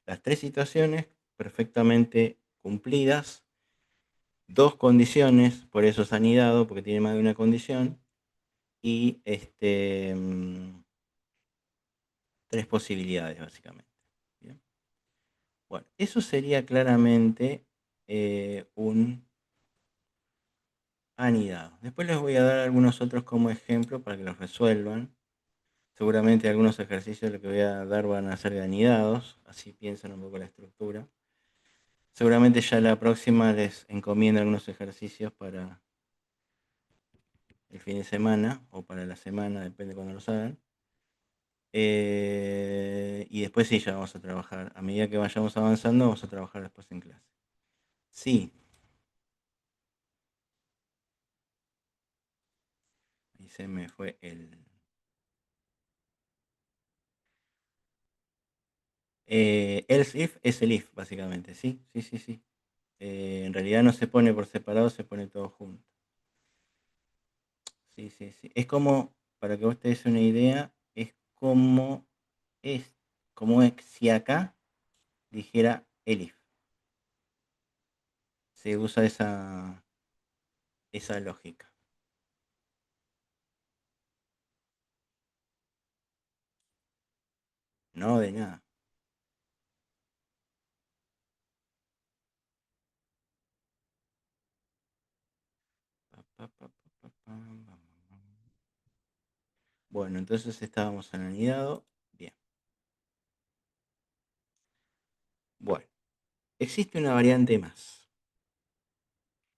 Las tres situaciones perfectamente cumplidas. Dos condiciones, por eso es anidado, porque tiene más de una condición. Y tres posibilidades, básicamente. Bien. Bueno, eso sería claramente un anidado. Después les voy a dar algunos otros como ejemplo para que los resuelvan. Seguramente algunos ejercicios lo que voy a dar van a ser de anidados, así piensan un poco la estructura. Seguramente ya la próxima les encomiendo algunos ejercicios para el fin de semana o para la semana, depende de cuando los hagan. Y después sí, ya vamos a trabajar. A medida que vayamos avanzando, vamos a trabajar después en clase. Sí. Ahí se me fue el... else if es el if, básicamente. Sí, sí, sí, sí. En realidad no se pone por separado, se pone todo junto. Sí, sí, sí. Es como, para que vos te des una idea, es como si acá dijera el if. Se usa esa lógica. No, de nada. Bueno, entonces estábamos en anidado. Bien. Bueno, existe una variante más.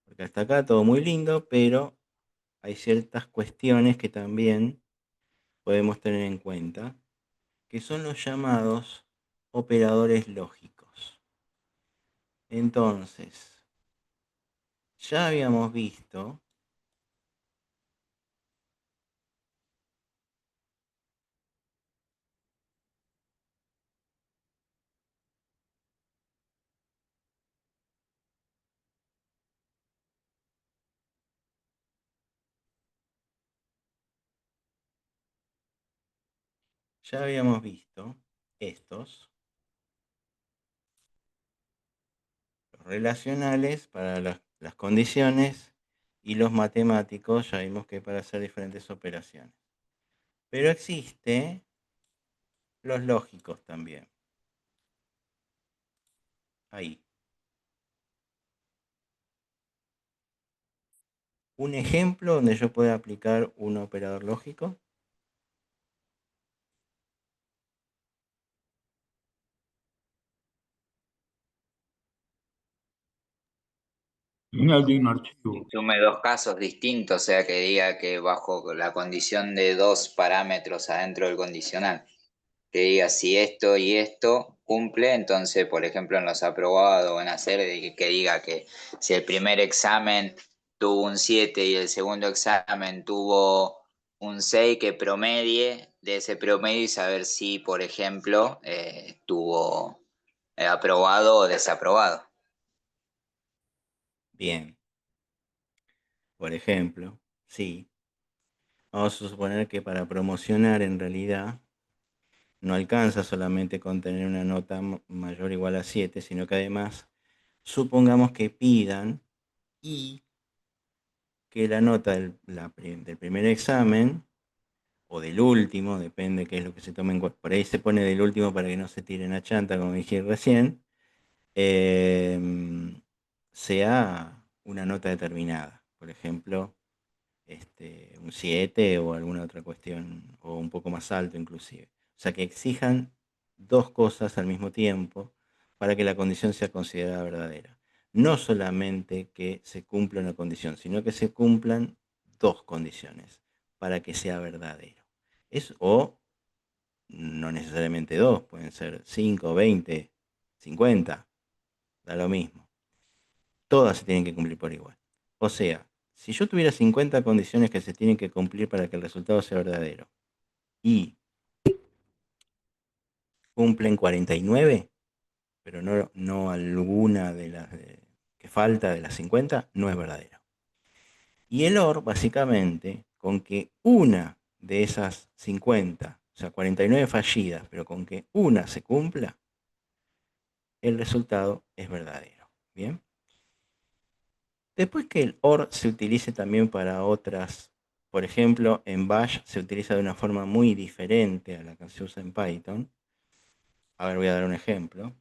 Porque hasta acá todo muy lindo, pero hay ciertas cuestiones que también podemos tener en cuenta, que son los llamados operadores lógicos. Entonces, ya habíamos visto estos, relacionales para las condiciones y los matemáticos, ya vimos que para hacer diferentes operaciones. Pero existe los lógicos también. Ahí. Un ejemplo donde yo pueda aplicar un operador lógico. Final de un archivo. Sume dos casos distintos, o sea que diga que bajo la condición de dos parámetros adentro del condicional, que diga si esto y esto cumple, entonces, por ejemplo, en los aprobados van a hacer que diga que si el primer examen tuvo un 7 y el segundo examen tuvo un 6, que promedie de ese promedio y saber si, por ejemplo, tuvo aprobado o desaprobado. Bien. Por ejemplo, sí. Vamos a suponer que para promocionar en realidad no alcanza solamente con tener una nota mayor o igual a 7, sino que además supongamos que pidan y que la nota del primer examen o del último, depende qué es lo que se tome en cuenta. Por ahí se pone del último para que no se tiren a chanta, como dije recién, sea una nota determinada. Por ejemplo, un 7 o alguna otra cuestión, o un poco más alto inclusive. O sea, que exijan dos cosas al mismo tiempo para que la condición sea considerada verdadera. No solamente que se cumpla una condición, sino que se cumplan dos condiciones para que sea verdadero. O no necesariamente dos, pueden ser 5, 20, 50, da lo mismo. Todas se tienen que cumplir por igual. O sea, si yo tuviera 50 condiciones que se tienen que cumplir para que el resultado sea verdadero y cumplen 49, pero no alguna de las que falta de las 50, no es verdadero. Y el OR, básicamente, con que una de esas 50, o sea, 49 fallidas, pero con que una se cumpla, el resultado es verdadero. ¿Bien? Después que el OR se utilice también para otras, por ejemplo, en Bash se utiliza de una forma muy diferente a la que se usa en Python. A ver, voy a dar un ejemplo.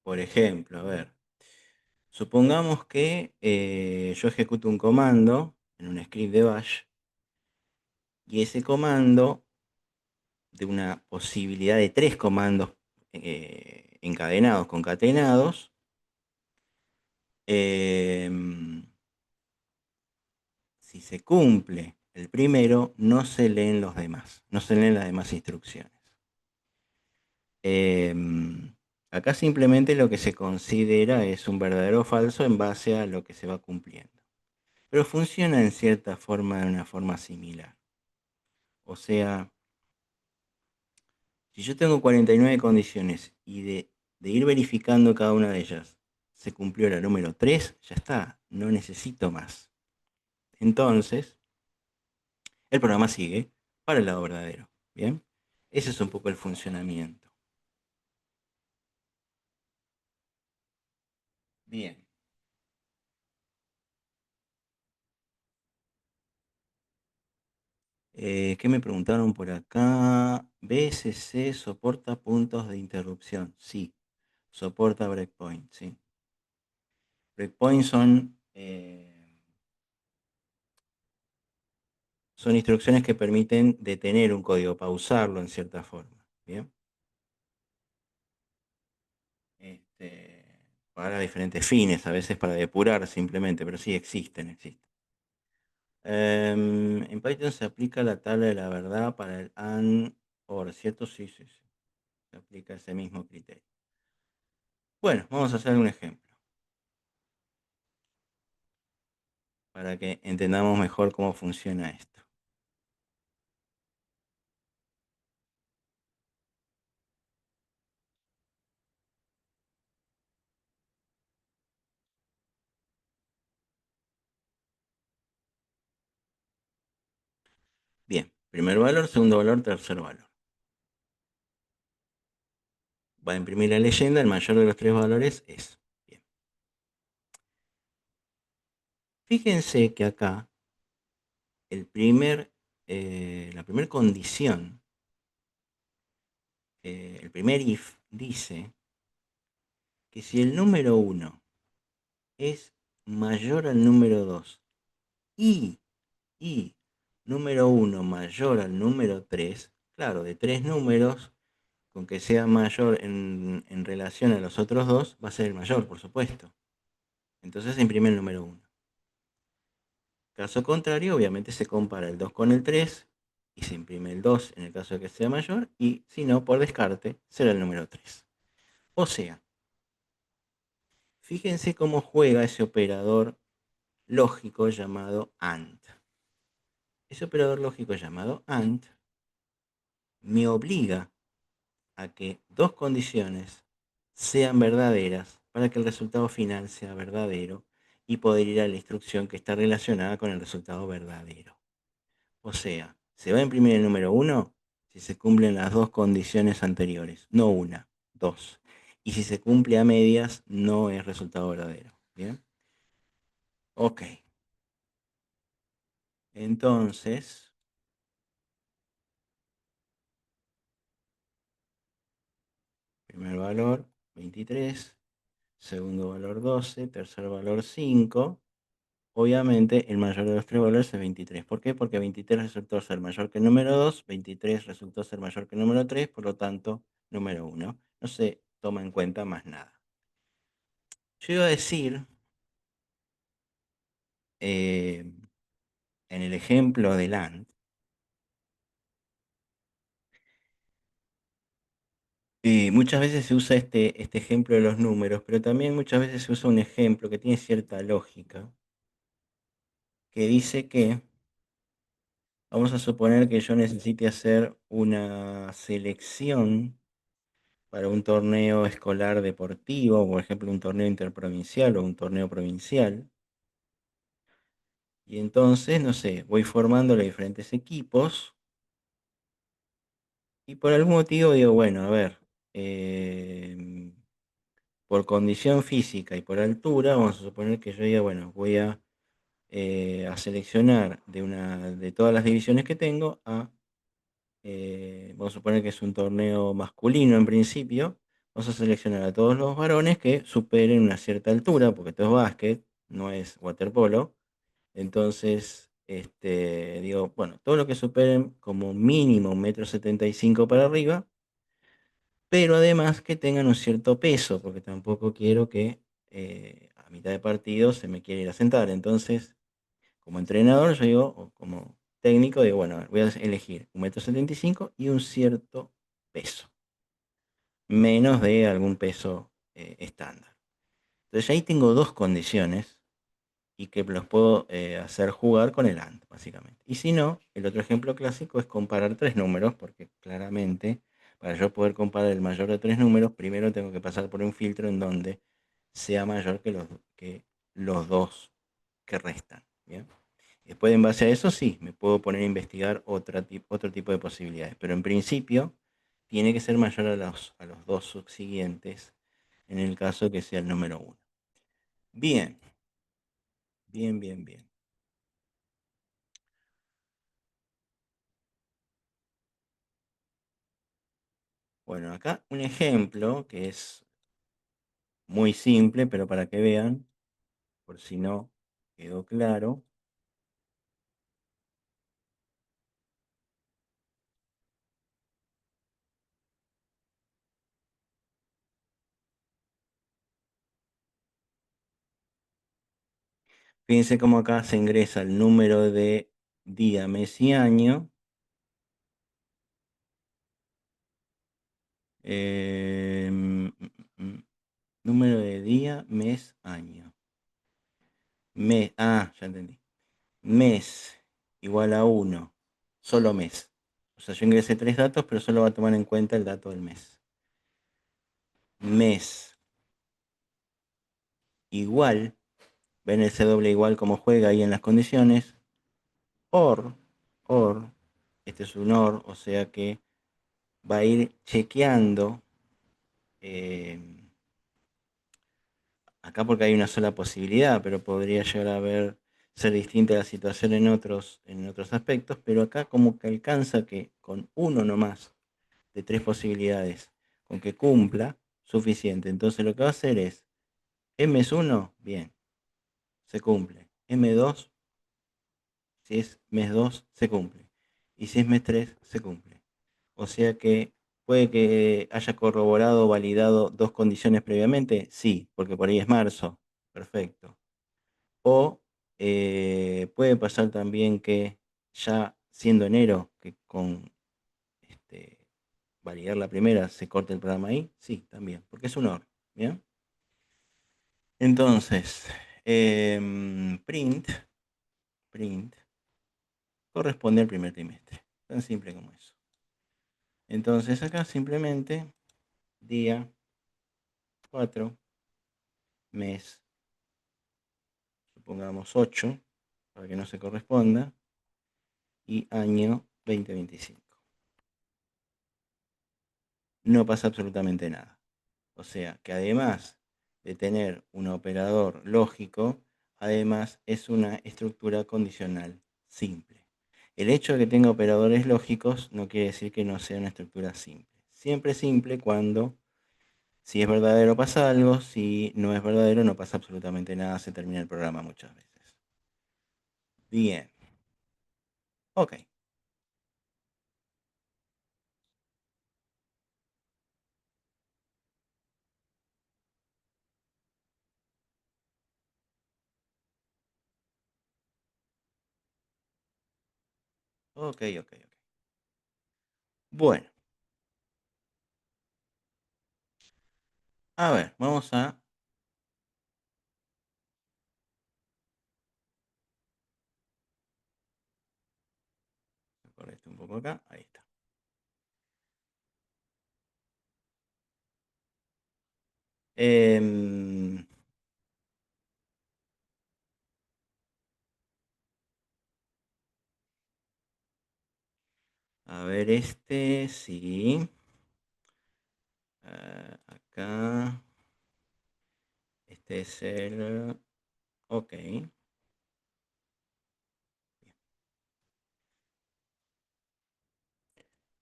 Por ejemplo, a ver, supongamos que yo ejecuto un comando en un script de Bash y ese comando, de una posibilidad de 3 comandos encadenados, concatenados, si se cumple el primero, no se leen los demás, no se leen las demás instrucciones. Acá simplemente lo que se considera es un verdadero o falso en base a lo que se va cumpliendo. Pero funciona en cierta forma, de una forma similar. O sea, si yo tengo 49 condiciones y de ir verificando cada una de ellas, se cumplió la número 3, ya está, no necesito más. Entonces, el programa sigue para el lado verdadero. ¿Bien? Ese es un poco el funcionamiento. Bien. ¿Qué me preguntaron por acá? BSC soporta puntos de interrupción. Sí, soporta breakpoint, sí. Breakpoints son instrucciones que permiten detener un código, pausarlo en cierta forma. ¿Bien? Para diferentes fines, a veces para depurar simplemente, pero sí existen. En Python se aplica la tabla de la verdad para el AND OR, ¿cierto? Sí, sí, sí. Se aplica ese mismo criterio. Bueno, vamos a hacer un ejemplo para que entendamos mejor cómo funciona esto. Bien, primer valor, segundo valor, tercer valor. Va a imprimir la leyenda, el mayor de los tres valores es. Bien. Fíjense que acá la primera condición, el primer if dice que si el número 1 es mayor al número 2 y número 1 mayor al número 3, claro, de tres números, con que sea mayor en relación a los otros dos, va a ser el mayor, por supuesto. Entonces se imprime el número 1. Caso contrario, obviamente se compara el 2 con el 3 y se imprime el 2 en el caso de que sea mayor, y si no, por descarte, será el número 3. O sea, fíjense cómo juega ese operador lógico llamado AND. Ese operador lógico llamado AND me obliga a que dos condiciones sean verdaderas para que el resultado final sea verdadero y poder ir a la instrucción que está relacionada con el resultado verdadero. O sea, se va a imprimir el número 1 si se cumplen las dos condiciones anteriores, no una, dos. Y si se cumple a medias, no es resultado verdadero. ¿Bien? Ok. Entonces, primer valor 23, segundo valor 12, tercer valor 5. Obviamente el mayor de los tres valores es 23. ¿Por qué? Porque 23 resultó ser mayor que el número 2, 23 resultó ser mayor que el número 3, por lo tanto, número 1. No se toma en cuenta más nada. Yo iba a decir, en el ejemplo del AND, muchas veces se usa este ejemplo de los números, pero también muchas veces se usa un ejemplo que tiene cierta lógica, que dice que, vamos a suponer que yo necesite hacer una selección para un torneo escolar deportivo, por ejemplo un torneo interprovincial o un torneo provincial. Y entonces, no sé, voy formando los diferentes equipos y por algún motivo digo, bueno, a ver, por condición física y por altura, vamos a suponer que yo diga, bueno, voy a seleccionar de todas las divisiones que tengo vamos a suponer que es un torneo masculino en principio, vamos a seleccionar a todos los varones que superen una cierta altura, porque esto es básquet, no es waterpolo. Entonces, digo, bueno, todo lo que superen como mínimo 1,75 m para arriba, pero además que tengan un cierto peso, porque tampoco quiero que a mitad de partido se me quiera ir a sentar. Entonces, como entrenador, yo digo, o como técnico, digo, bueno, voy a elegir 1,75 m y un cierto peso, menos de algún peso estándar. Entonces ahí tengo dos condiciones y que los puedo hacer jugar con el AND, básicamente. Y si no, el otro ejemplo clásico es comparar tres números, porque claramente para yo poder comparar el mayor de tres números, primero tengo que pasar por un filtro en donde sea mayor que los dos que restan. ¿Bien? Después, en base a eso, sí, me puedo poner a investigar otro tipo de posibilidades. Pero en principio, tiene que ser mayor a los dos subsiguientes, en el caso que sea el número 1. Bien, bien, bien, bien. Bueno, acá un ejemplo que es muy simple, pero para que vean, por si no quedó claro. Fíjense cómo acá se ingresa el número de día, mes y año. Número de día, mes, año. Ya entendí. Mes igual a 1, solo mes. O sea, yo ingresé tres datos, pero solo va a tomar en cuenta el dato del mes. Mes igual, ven ese doble igual como juega ahí en las condiciones, or este es un OR, o sea que va a ir chequeando acá porque hay una sola posibilidad, pero podría llegar a ser distinta la situación en otros aspectos, pero acá como que alcanza que con uno nomás de tres posibilidades, con que cumpla, suficiente. Entonces lo que va a hacer es, M es 1, bien, se cumple. M2, si es mes 2, se cumple. Y si es mes 3, se cumple. O sea que puede que haya corroborado o validado dos condiciones previamente, sí, porque por ahí es marzo. Perfecto. O puede pasar también que ya siendo enero, que con este, validar la primera se corte el programa ahí, sí, también, porque es un OR, ¿bien? Entonces, print corresponde al primer trimestre, tan simple como eso. Entonces acá simplemente día 4, mes, supongamos 8, para que no se corresponda, y año 2025. No pasa absolutamente nada. O sea que además de tener un operador lógico, además es una estructura condicional simple. El hecho de que tenga operadores lógicos no quiere decir que no sea una estructura simple. Siempre simple cuando si es verdadero pasa algo, si no es verdadero no pasa absolutamente nada, se termina el programa muchas veces. Bien. Ok. Ok, ok, ok. Bueno, a ver, vamos a correr esto un poco acá. Ahí está. Em, a ver, este, sí. Acá. Este es el... Ok.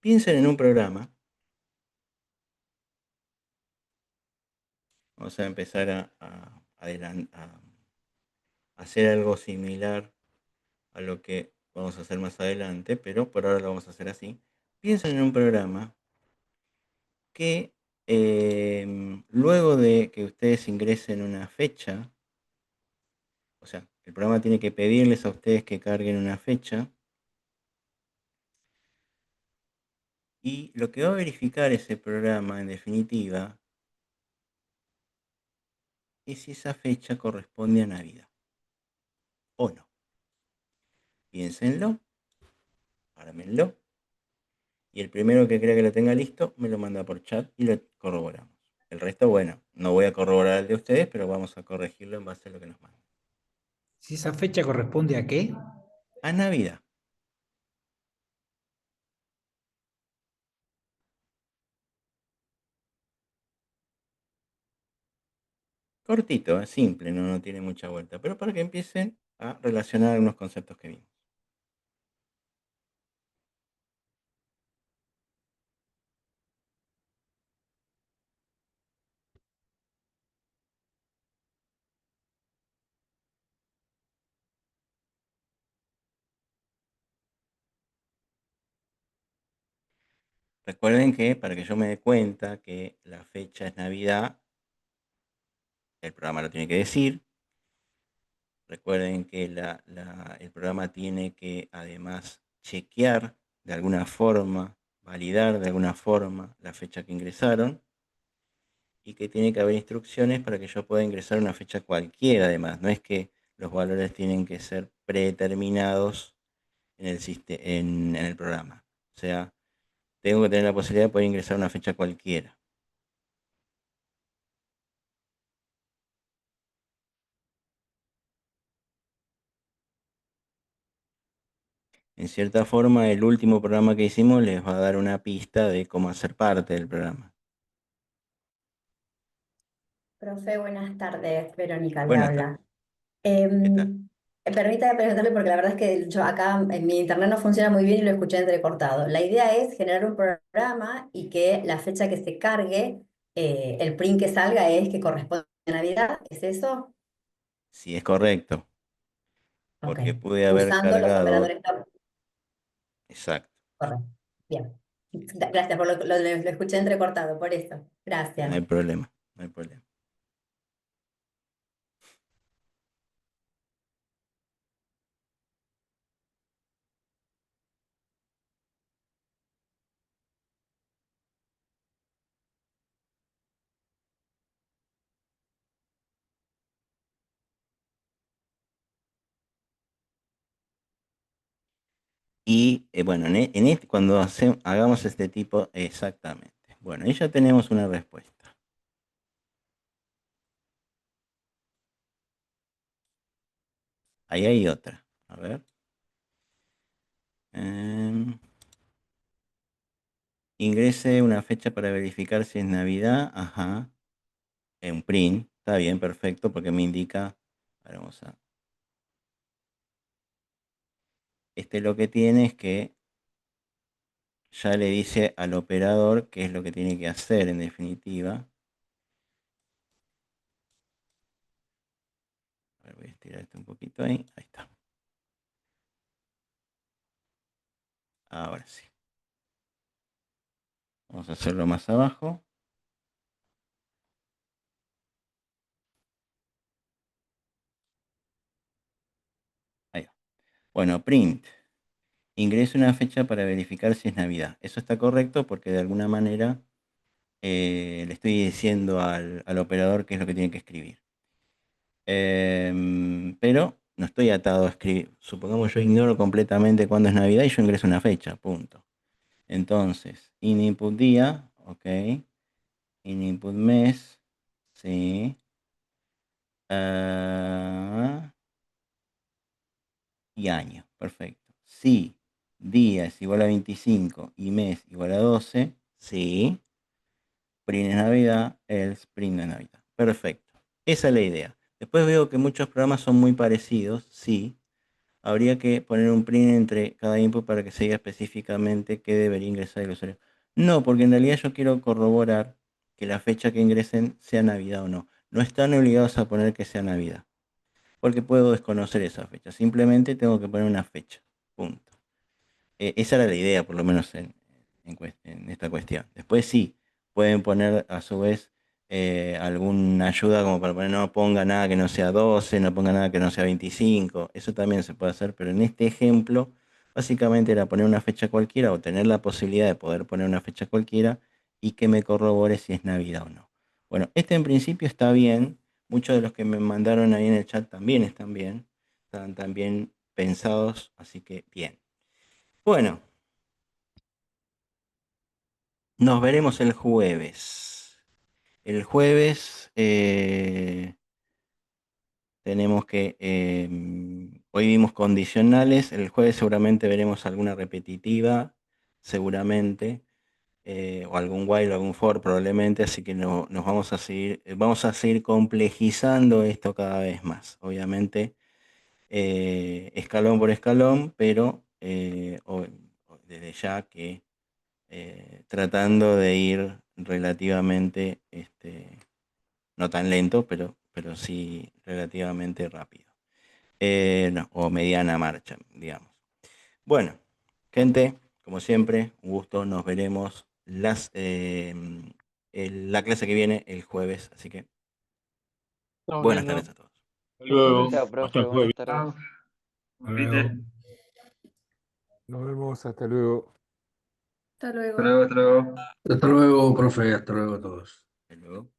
Piensen en un programa. Vamos a empezar a hacer algo similar a lo que vamos a hacer más adelante, pero por ahora lo vamos a hacer así. Piensen en un programa que luego de que ustedes ingresen una fecha, o sea, el programa tiene que pedirles a ustedes que carguen una fecha y lo que va a verificar ese programa en definitiva es si esa fecha corresponde a Navidad o no. Piénsenlo, ármenlo y el primero que crea que lo tenga listo me lo manda por chat y lo corroboramos. El resto, bueno, no voy a corroborar el de ustedes, pero vamos a corregirlo en base a lo que nos mandan. Si esa fecha corresponde a qué, A Navidad. Cortito, simple, no tiene mucha vuelta, pero para que empiecen a relacionar algunos conceptos que vimos. Recuerden que para que yo me dé cuenta que la fecha es Navidad, el programa lo tiene que decir. Recuerden que el programa tiene que además chequear de alguna forma, validar de alguna forma la fecha que ingresaron y que tiene que haber instrucciones para que yo pueda ingresar una fecha cualquiera además. No es que los valores tienen que ser predeterminados en el programa. O sea, tengo que tener la posibilidad de poder ingresar una fecha cualquiera. En cierta forma, el último programa que hicimos les va a dar una pista de cómo hacer parte del programa. Profe, buenas tardes. Verónica le Buenas tardes. habla. ¿Qué tal? Permítame preguntarle porque la verdad es que yo acá en mi internet no funciona muy bien y lo escuché entrecortado. La idea es generar un programa y que la fecha que se cargue, el print que salga es que corresponde a Navidad. ¿Es eso? Sí, es correcto, Ok. porque pude haber Usando los cargado. operadores. Exacto. Correcto. Bien. Gracias por lo escuché entrecortado, por eso. No hay Gracias. problema, no hay problema. Y bueno, cuando hagamos este tipo, exactamente. Bueno, ahí ya tenemos una respuesta. Ahí hay otra. A ver. Em, ingrese una fecha para verificar si es Navidad. Ajá. En print. Está bien, perfecto, porque me indica. Ahora vamos a. Este lo que tiene es que ya le dice al operador qué es lo que tiene que hacer en definitiva. A ver, voy a estirar esto un poquito ahí. Ahí está. Ahora sí. Vamos a hacerlo más abajo. Ahí va. Bueno, print. Ingrese una fecha para verificar si es Navidad. Eso está correcto porque de alguna manera le estoy diciendo al operador qué es lo que tiene que escribir. Pero no estoy atado a escribir. Supongamos yo ignoro completamente cuándo es Navidad y yo ingreso una fecha, punto. Entonces, input día, ok. Input mes, sí. Ah, y año, perfecto. Si día es igual a 25 y mes igual a 12, sí. Print es Navidad, el print de Navidad. Perfecto. Esa es la idea. Después veo que muchos programas son muy parecidos, sí. Habría que poner un print entre cada input para que se diga específicamente qué debería ingresar el usuario. No, porque en realidad yo quiero corroborar que la fecha que ingresen sea Navidad o no. No están obligados a poner que sea Navidad, porque puedo desconocer esa fecha. Simplemente tengo que poner una fecha. Punto. Esa era la idea, por lo menos en esta cuestión. Después sí, pueden poner a su vez alguna ayuda como para poner no ponga nada que no sea 12, no ponga nada que no sea 25. Eso también se puede hacer, pero en este ejemplo básicamente era poner una fecha cualquiera o tener la posibilidad de poder poner una fecha cualquiera y que me corrobore si es Navidad o no. Bueno, este en principio está bien. Muchos de los que me mandaron ahí en el chat también están bien. Están también pensados, así que bien. Bueno, nos veremos el jueves. El jueves tenemos que... hoy vimos condicionales, el jueves seguramente veremos alguna repetitiva, seguramente, o algún while o algún for probablemente, así que nos vamos a seguir complejizando esto cada vez más. Obviamente, escalón por escalón, pero desde ya que tratando de ir relativamente, no tan lento, pero sí relativamente rápido. No, o mediana marcha, digamos. Bueno, gente, como siempre, un gusto, nos veremos la clase que viene el jueves, así que Estamos buenas viendo. tardes a todos. Hasta luego. Chao, Hasta profe. el jueves. Buenas tardes. Hasta luego. Nos vemos, hasta luego. Hasta Hasta luego. luego, hasta luego. Hasta luego, profe, hasta luego a todos. Hasta luego.